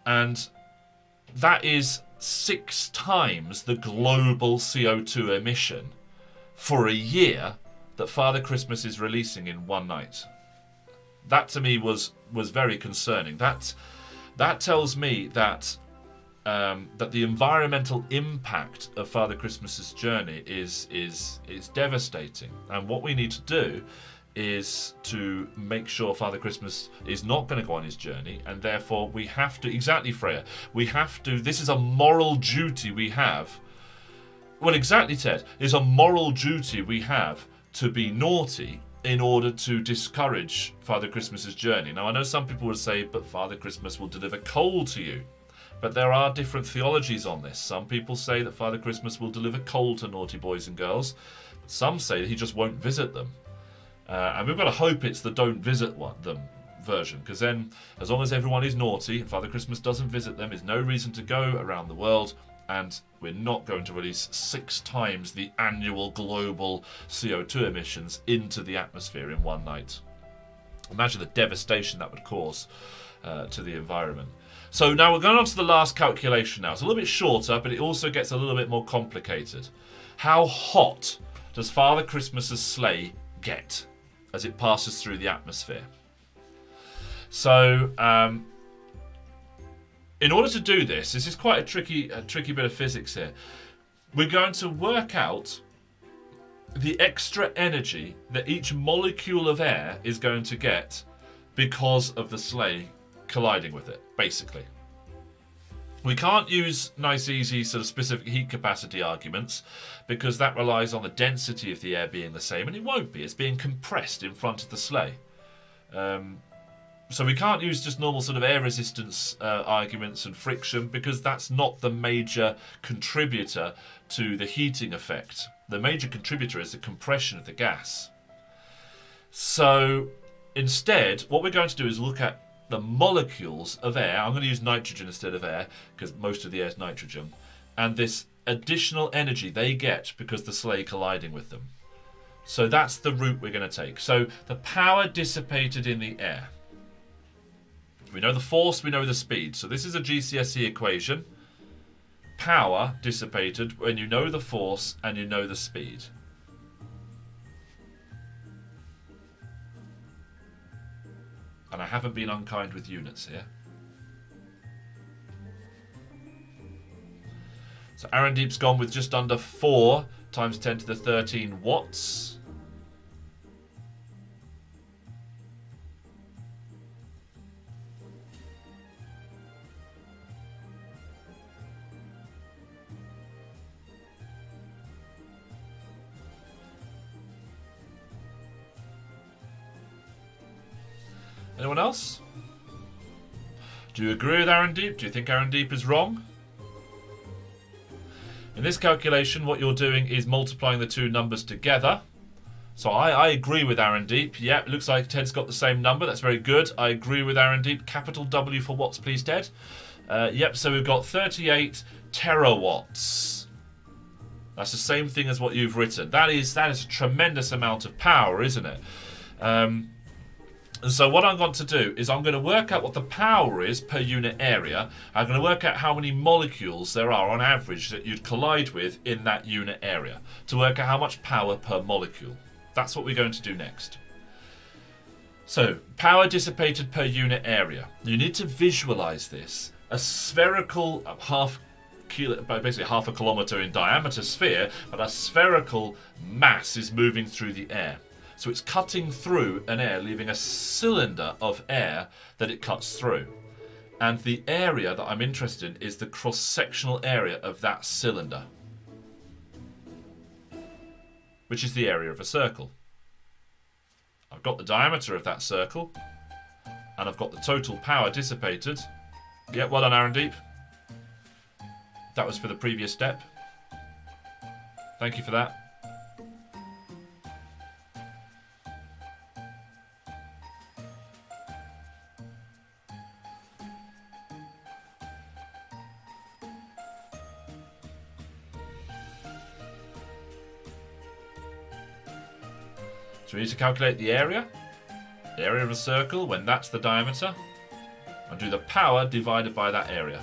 And that is 6 times the global CO2 emission for a year that Father Christmas is releasing in one night. That to me was very concerning. That tells me that that the environmental impact of Father Christmas's journey is devastating. And what we need to do is to make sure Father Christmas is not going to go on his journey, and therefore we have to, exactly, Freya, we have to, this is a moral duty we have. Well, exactly, Ted, it's a moral duty we have to be naughty in order to discourage Father Christmas's journey. Now, I know some people would say, but Father Christmas will deliver coal to you. But there are different theologies on this. Some people say that Father Christmas will deliver coal to naughty boys and girls. Some say that he just won't visit them. And we've got to hope it's the don't visit them version, because then as long as everyone is naughty and Father Christmas doesn't visit them, there's no reason to go around the world, and we're not going to release 6 times the annual global CO2 emissions into the atmosphere in one night. Imagine the devastation that would cause to the environment. So now we're going on to the last calculation now. It's a little bit shorter, but it also gets a little bit more complicated. How hot does Father Christmas's sleigh get as it passes through the atmosphere? So, in order to do this is quite a tricky bit of physics here. We're going to work out the extra energy that each molecule of air is going to get because of the sleigh colliding with it, basically. We can't use nice, easy, sort of specific heat capacity arguments, because that relies on the density of the air being the same, and it won't be. It's being compressed in front of the sleigh. So we can't use just normal sort of air resistance arguments and friction, because that's not the major contributor to the heating effect. The major contributor is the compression of the gas. So instead, what we're going to do is look at the molecules of air. I'm going to use nitrogen instead of air, because most of the air is nitrogen, and this additional energy they get because the sleigh colliding with them. So that's the route we're going to take. So the power dissipated in the air. We know the force, we know the speed. So this is a GCSE equation. Power dissipated when you know the force and you know the speed. And I haven't been unkind with units here. So Aaron Deep's gone with just under 4 times 10 to the 13 watts. Anyone else? Do you agree with Aaron Deep? Do you think Aaron Deep is wrong? In this calculation, what you're doing is multiplying the two numbers together. So I agree with Aaron Deep. Yeah, it looks like Ted's got the same number. That's very good. I agree with Aaron Deep. Capital W for watts, please, Ted. Yep, so we've got 38 terawatts. That's the same thing as what you've written. That is a tremendous amount of power, isn't it? And so what I'm going to do is I'm going to work out what the power is per unit area. I'm going to work out how many molecules there are on average that you'd collide with in that unit area to work out how much power per molecule. That's what we're going to do next. So, power dissipated per unit area. You need to visualize this. A spherical basically half a kilometer in diameter sphere, but a spherical mass is moving through the air. So it's cutting through an air, leaving a cylinder of air that it cuts through. And the area that I'm interested in is the cross-sectional area of that cylinder, which is the area of a circle. I've got the diameter of that circle, and I've got the total power dissipated. Yeah, well done, Aaron Deep. That was for the previous step. Thank you for that. So we need to calculate the area of a circle when that's the diameter. and do the power divided by that area.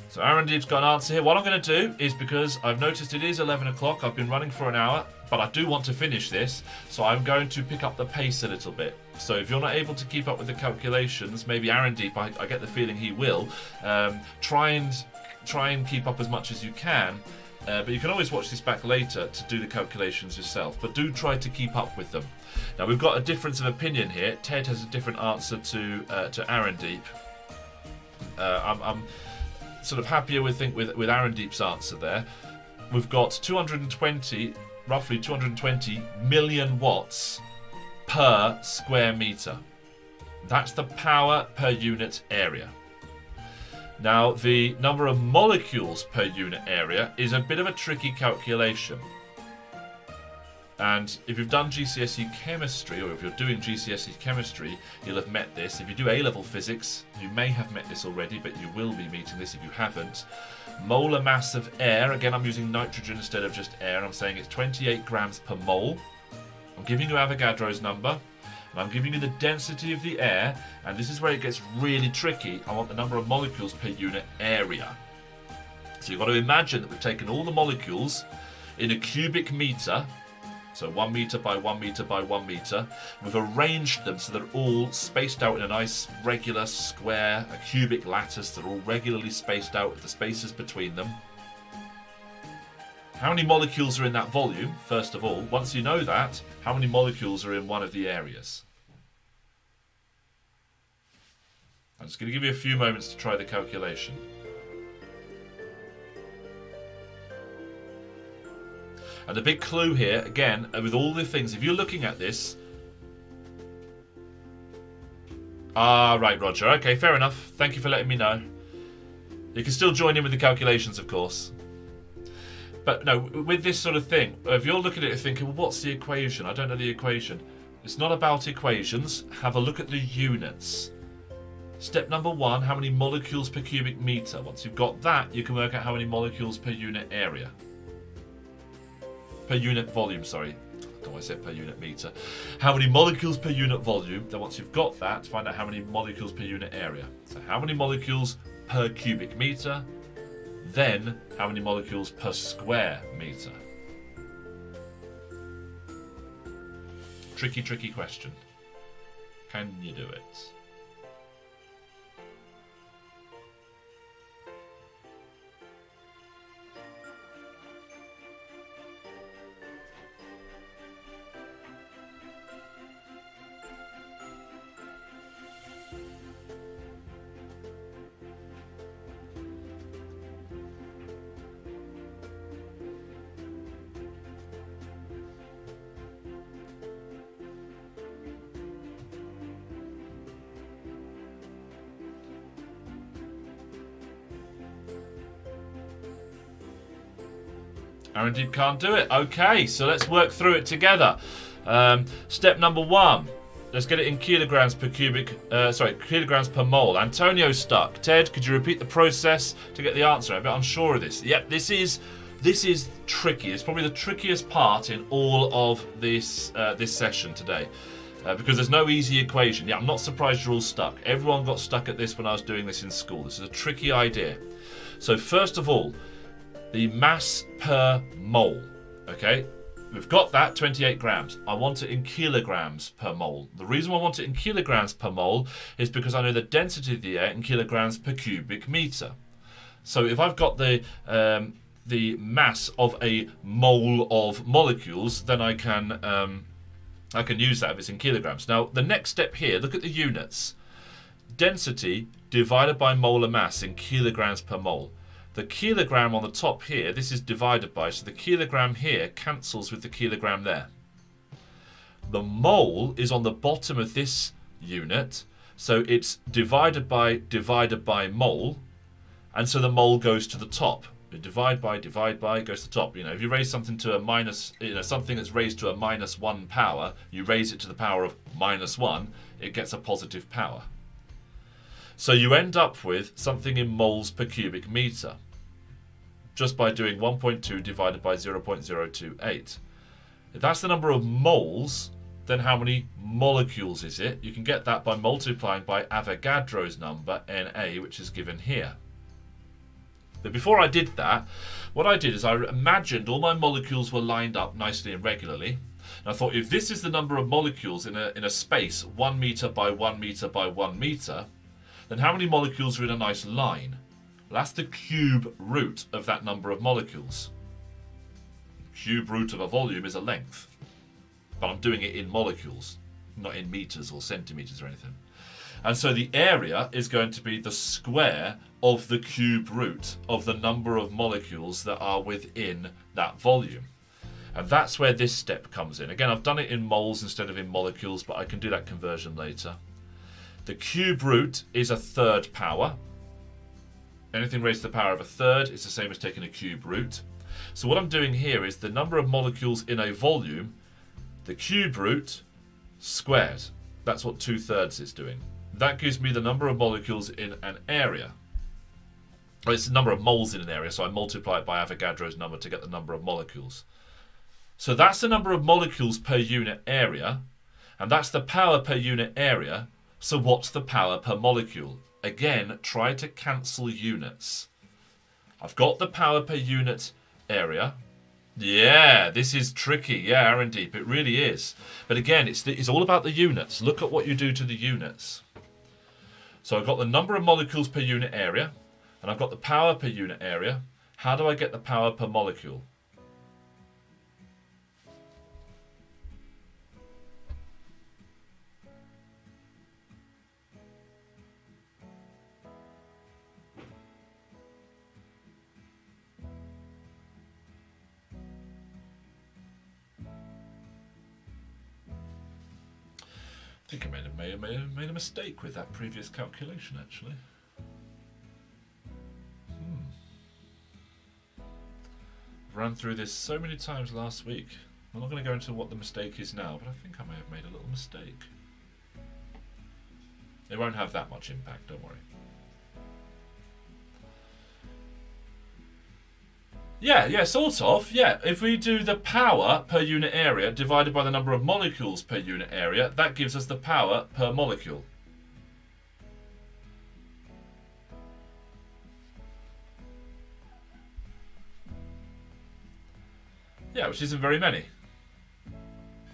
So Aaron Deep's got an answer here. What I'm going to do is, because I've noticed it is 11 o'clock, I've been running for an hour, but I do want to finish this, so I'm going to pick up the pace a little bit. So if you're not able to keep up with the calculations, maybe Aaron Deep, I get the feeling he will, try and keep up as much as you can. But you can always watch this back later to do the calculations yourself. But do try to keep up with them. Now we've got a difference of opinion here. Ted has a different answer to Aaron Deep. I'm sort of happier with Aaron Deep's answer there. We've got roughly 220 million watts per square meter. That's the power per unit area. Now, the number of molecules per unit area is a bit of a tricky calculation. And if you've done GCSE chemistry, or if you're doing GCSE chemistry, you'll have met this. If you do A-level physics, you may have met this already, but you will be meeting this if you haven't. Molar mass of air, again I'm using nitrogen instead of just air, I'm saying it's 28 grams per mole. I'm giving you Avogadro's number, and I'm giving you the density of the air, and this is where it gets really tricky. I want the number of molecules per unit area. So you've got to imagine that we've taken all the molecules in a cubic meter, so 1 meter by 1 meter by 1 meter. We've arranged them so they're all spaced out in a nice regular square, a cubic lattice. They're all regularly spaced out with the spaces between them. How many molecules are in that volume, first of all? Once you know that, how many molecules are in one of the areas? I'm just going to give you a few moments to try the calculation. And the big clue here, again, with all the things, if you're looking at this... right, Roger. Okay, fair enough. Thank you for letting me know. You can still join in with the calculations, of course. But no, with this sort of thing, if you're looking at it thinking, well, what's the equation? I don't know the equation. It's not about equations. Have a look at the units. Step number 1, how many molecules per cubic meter? Once you've got that, you can work out how many molecules per unit area. Per unit volume, sorry. I said per unit meter. How many molecules per unit volume? Then once you've got that, find out how many molecules per unit area. So how many molecules per cubic meter? Then how many molecules per square meter? Tricky, tricky question. Can you do it? Aaron Deep can't do it. Okay, so let's work through it together. Step number 1. Let's get it in kilograms per kilograms per mole. Antonio's stuck. Ted, could you repeat the process to get the answer? I'm a bit unsure of this. Yep, this is tricky. It's probably the trickiest part in all of this this session today. Because there's no easy equation. Yeah, I'm not surprised you're all stuck. Everyone got stuck at this when I was doing this in school. This is a tricky idea. So first of all, the mass per mole, okay? We've got that, 28 grams. I want it in kilograms per mole. The reason I want it in kilograms per mole is because I know the density of the air in kilograms per cubic meter. So if I've got the mass of a mole of molecules, then I can use that if it's in kilograms. Now, the next step here, look at the units. Density divided by molar mass in kilograms per mole. The kilogram on the top here, this is divided by, so the kilogram here cancels with the kilogram there. The mole is on the bottom of this unit, so it's divided by mole, and so the mole goes to the top. Divide by, goes to the top. You know, if you raise something to a minus, something that's raised to a -1 power, you raise it to the power of -1, it gets a positive power. So you end up with something in moles per cubic meter, just by doing 1.2 divided by 0.028. If that's the number of moles, then how many molecules is it? You can get that by multiplying by Avogadro's number, Na, which is given here. But before I did that, what I did is I imagined all my molecules were lined up nicely and regularly. And I thought, if this is the number of molecules in a space 1 meter by 1 meter by 1 meter, then how many molecules are in a nice line? Well, that's the cube root of that number of molecules. Cube root of a volume is a length. But I'm doing it in molecules, not in meters or centimeters or anything. And so the area is going to be the square of the cube root of the number of molecules that are within that volume. And that's where this step comes in. Again, I've done it in moles instead of in molecules, but I can do that conversion later. The cube root is a third power. Anything raised to the power of a third is the same as taking a cube root. So what I'm doing here is the number of molecules in a volume, the cube root squared. That's what 2/3 is doing. That gives me the number of molecules in an area. Well, it's the number of moles in an area, so I multiply it by Avogadro's number to get the number of molecules. So that's the number of molecules per unit area, and that's the power per unit area. So what's the power per molecule? Again, try to cancel units. I've got the power per unit area. Yeah, this is tricky. Yeah, Aaron Deep, it really is. But again, it's all about the units. Look at what you do to the units. So I've got the number of molecules per unit area, and I've got the power per unit area. How do I get the power per molecule? I think I may have made a mistake with that previous calculation, actually. I've run through this so many times last week. I'm not going to go into what the mistake is now, but I think I may have made a little mistake. It won't have that much impact, don't worry. Yeah, sort of. Yeah, if we do the power per unit area divided by the number of molecules per unit area, that gives us the power per molecule. Yeah, which isn't very many.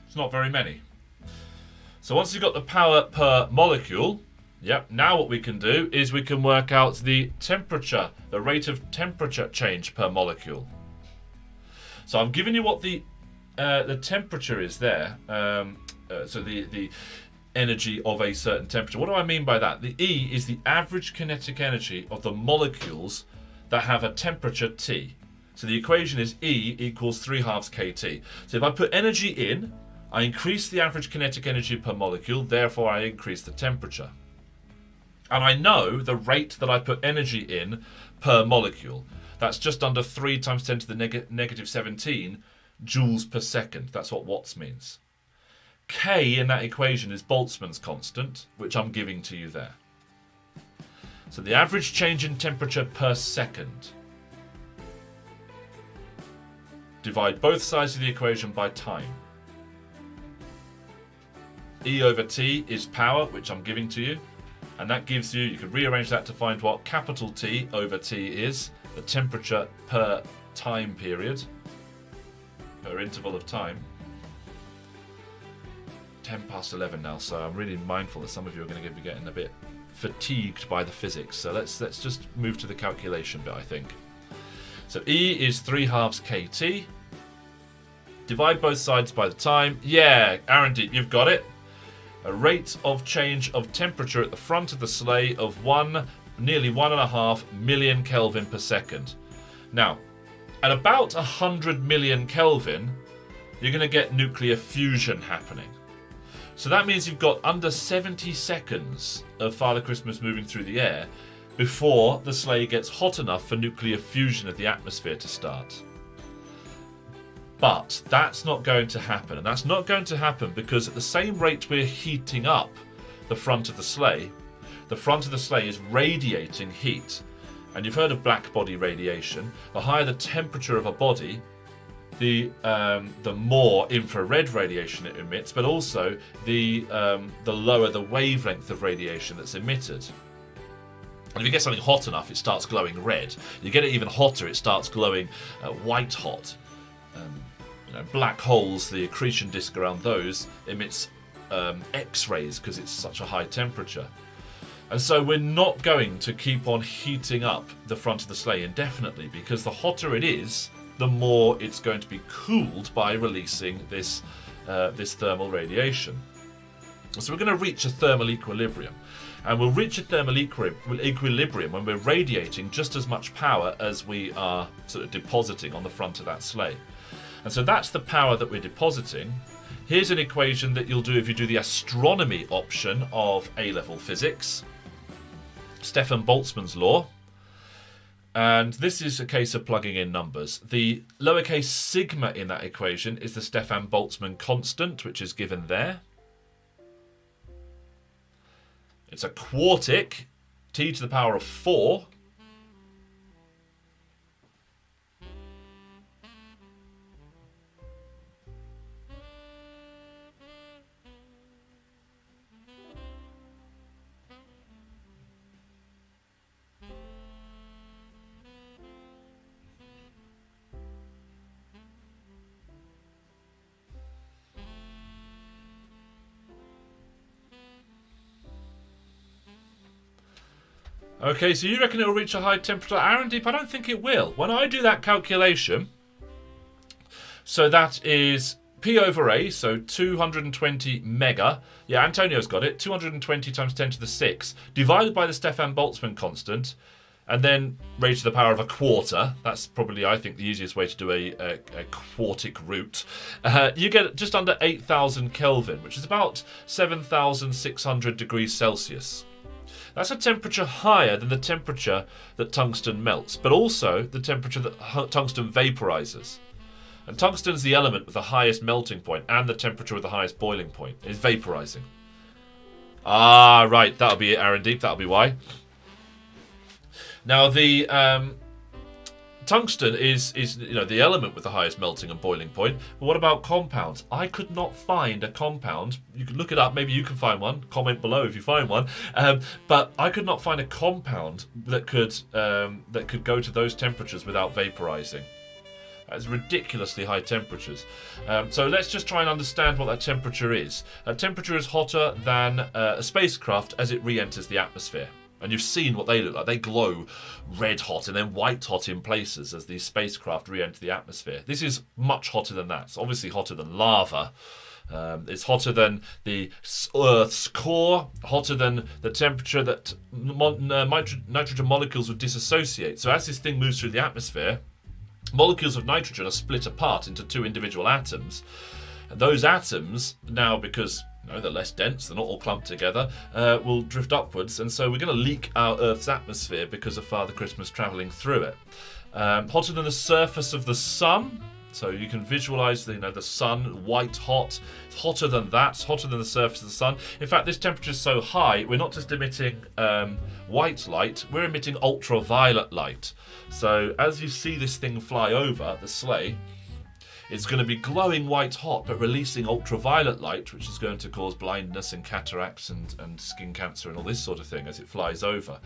It's not very many. So once you've got the power per molecule, yep, now what we can do is we can work out the temperature, the rate of temperature change per molecule. So I'm giving you what the temperature is there. So the energy of a certain temperature. What do I mean by that? The E is the average kinetic energy of the molecules that have a temperature T. So the equation is E equals 3/2 kT. So if I put energy in, I increase the average kinetic energy per molecule, therefore I increase the temperature. And I know the rate that I put energy in per molecule. That's just under 3 × 10 to the negative 17 joules per second. That's what watts means. K in that equation is Boltzmann's constant, which I'm giving to you there. So the average change in temperature per second. Divide both sides of the equation by time. E over T is power, which I'm giving to you. And that gives you can rearrange that to find what capital T over T is, the temperature per time period, per interval of time. 11:10 now, so I'm really mindful that some of you are going to be getting a bit fatigued by the physics. So let's just move to the calculation bit, I think. So E is 3/2 kT. Divide both sides by the time. Yeah, Aaron Deep, you've got it. A rate of change of temperature at the front of the sleigh of nearly 1.5 million Kelvin per second. Now, at about 100 million Kelvin, you're going to get nuclear fusion happening. So that means you've got under 70 seconds of Father Christmas moving through the air before the sleigh gets hot enough for nuclear fusion of the atmosphere to start. But that's not going to happen. And that's not going to happen because at the same rate we're heating up the front of the sleigh is radiating heat. And you've heard of black body radiation. The higher the temperature of a body, the more infrared radiation it emits, but also the lower the wavelength of radiation that's emitted. And if you get something hot enough, it starts glowing red. You get it even hotter, it starts glowing white hot. Black holes, the accretion disk around those emits X-rays because it's such a high temperature. And so we're not going to keep on heating up the front of the sleigh indefinitely, because the hotter it is, the more it's going to be cooled by releasing this thermal radiation. So we're going to reach a thermal equilibrium. And we'll reach a thermal equilibrium when we're radiating just as much power as we are sort of depositing on the front of that sleigh. And so that's the power that we're depositing. Here's an equation that you'll do if you do the astronomy option of A-level physics. Stefan Boltzmann's law. And this is a case of plugging in numbers. The lowercase sigma in that equation is the Stefan Boltzmann constant, which is given there. It's a quartic, t to the power of 4. Okay, so you reckon it will reach a high temperature? Aaron Deep, I don't think it will. When I do that calculation, so that is P over A, so 220 mega. Yeah, Antonio's got it. 220 times 10 to the 6, divided by the Stefan Boltzmann constant, and then raised to the power of a quarter. That's probably, I think, the easiest way to do a quartic root. You get just under 8,000 Kelvin, which is about 7,600 degrees Celsius. That's a temperature higher than the temperature that tungsten melts, but also the temperature that tungsten vaporizes. And tungsten's the element with the highest melting point and the temperature with the highest boiling point. It's vaporizing. Ah, right, that'll be it, Aaron Deep, that'll be why. Now, the tungsten is the element with the highest melting and boiling point. But what about compounds? I could not find a compound. You can look it up. Maybe you can find one. Comment below if you find one. But I could not find a compound that could go to those temperatures without vaporizing. That's ridiculously high temperatures. So let's just try and understand what that temperature is. That temperature is hotter than a spacecraft as it re-enters the atmosphere. And you've seen what they look like. They glow red hot and then white hot in places as these spacecraft re-enter the atmosphere. This is much hotter than that. It's obviously hotter than lava. It's hotter than the Earth's core, hotter than the temperature that nitrogen molecules would dissociate. So as this thing moves through the atmosphere, molecules of nitrogen are split apart into two individual atoms. And those atoms, now because they're less dense, they're not all clumped together, will drift upwards, and so we're going to leak our Earth's atmosphere because of Father Christmas travelling through it. Hotter than the surface of the sun, so you can visualise the sun, white hot. It's hotter than that, it's hotter than the surface of the sun. In fact, this temperature is so high, we're not just emitting white light, we're emitting ultraviolet light. So as you see this thing fly over the sleigh, it's going to be glowing white hot, but releasing ultraviolet light, which is going to cause blindness and cataracts and skin cancer and all this sort of thing as it flies over,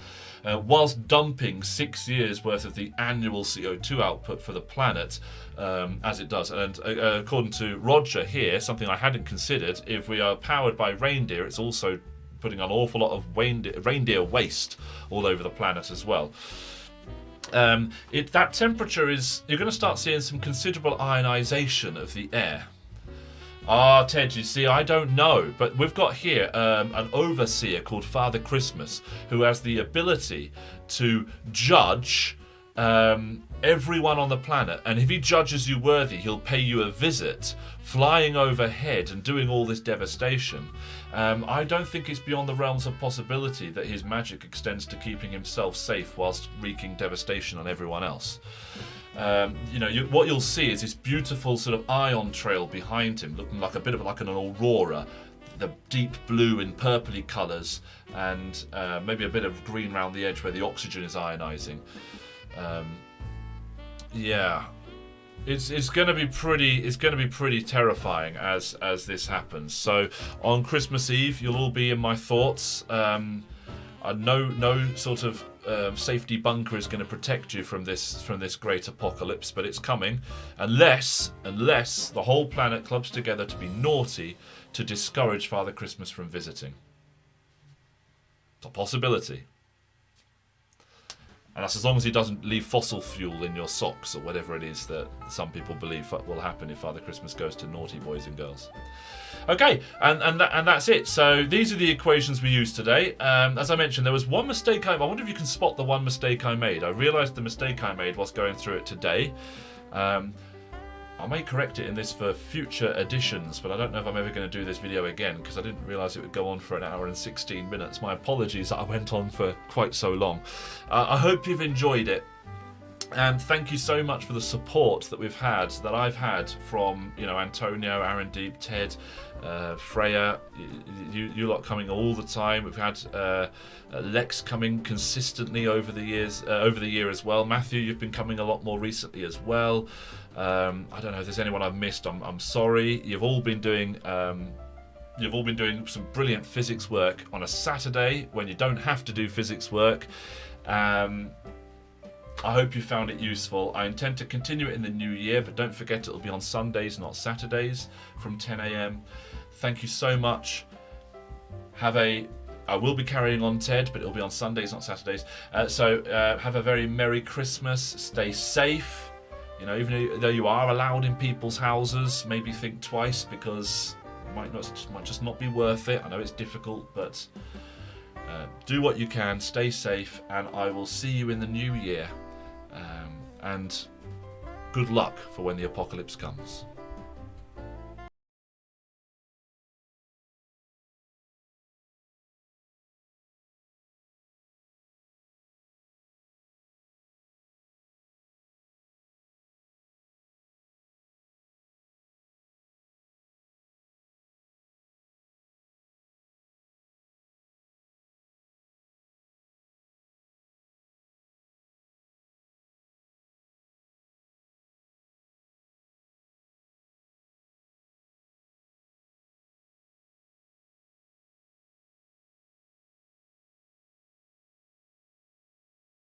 whilst dumping 6 years worth of the annual CO2 output for the planet as it does. And according to Roger here, something I hadn't considered, if we are powered by reindeer, it's also putting an awful lot of reindeer waste all over the planet as well. That temperature is, you're going to start seeing some considerable ionization of the air. Ah, Ted, you see, I don't know, but we've got here an overseer called Father Christmas who has the ability to judge everyone on the planet, and if he judges you worthy, he'll pay you a visit, flying overhead and doing all this devastation. I don't think it's beyond the realms of possibility that his magic extends to keeping himself safe whilst wreaking devastation on everyone else. What you'll see is this beautiful sort of ion trail behind him, looking like a bit of like an aurora, the deep blue and purpley colours, and maybe a bit of green around the edge where the oxygen is ionizing. Yeah. It's going to be pretty terrifying as this happens. So on Christmas Eve, you'll all be in my thoughts. No sort of safety bunker is going to protect you from this great apocalypse, but it's coming unless the whole planet clubs together to be naughty to discourage Father Christmas from visiting. It's a possibility. And that's as long as he doesn't leave fossil fuel in your socks or whatever it is that some people believe will happen if Father Christmas goes to naughty boys and girls. Okay, and that's it. So these are the equations we used today. As I mentioned, there was one mistake. I wonder if you can spot the one mistake I made. I realised the mistake I made whilst going through it today. I may correct it in this for future editions, but I don't know if I'm ever going to do this video again because I didn't realise it would go on for an hour and 16 minutes. My apologies that I went on for quite so long. I hope you've enjoyed it. And thank you so much for the support that I've had from, Antonio, Aaron Deep, Ted, Freya, you lot coming all the time. We've had Lex coming consistently over the year as well. Matthew, you've been coming a lot more recently as well. I don't know if there's anyone I've missed. I'm sorry. You've all been doing some brilliant physics work on a Saturday when you don't have to do physics work. I hope you found it useful. I intend to continue it in the new year, but don't forget it'll be on Sundays, not Saturdays, from 10 a.m. Thank you so much. I will be carrying on, Ted, but it'll be on Sundays, not Saturdays. So have a very Merry Christmas. Stay safe. Even though you are allowed in people's houses, maybe think twice because it might just not be worth it. I know it's difficult, but do what you can. Stay safe, and I will see you in the new year. And good luck for when the apocalypse comes.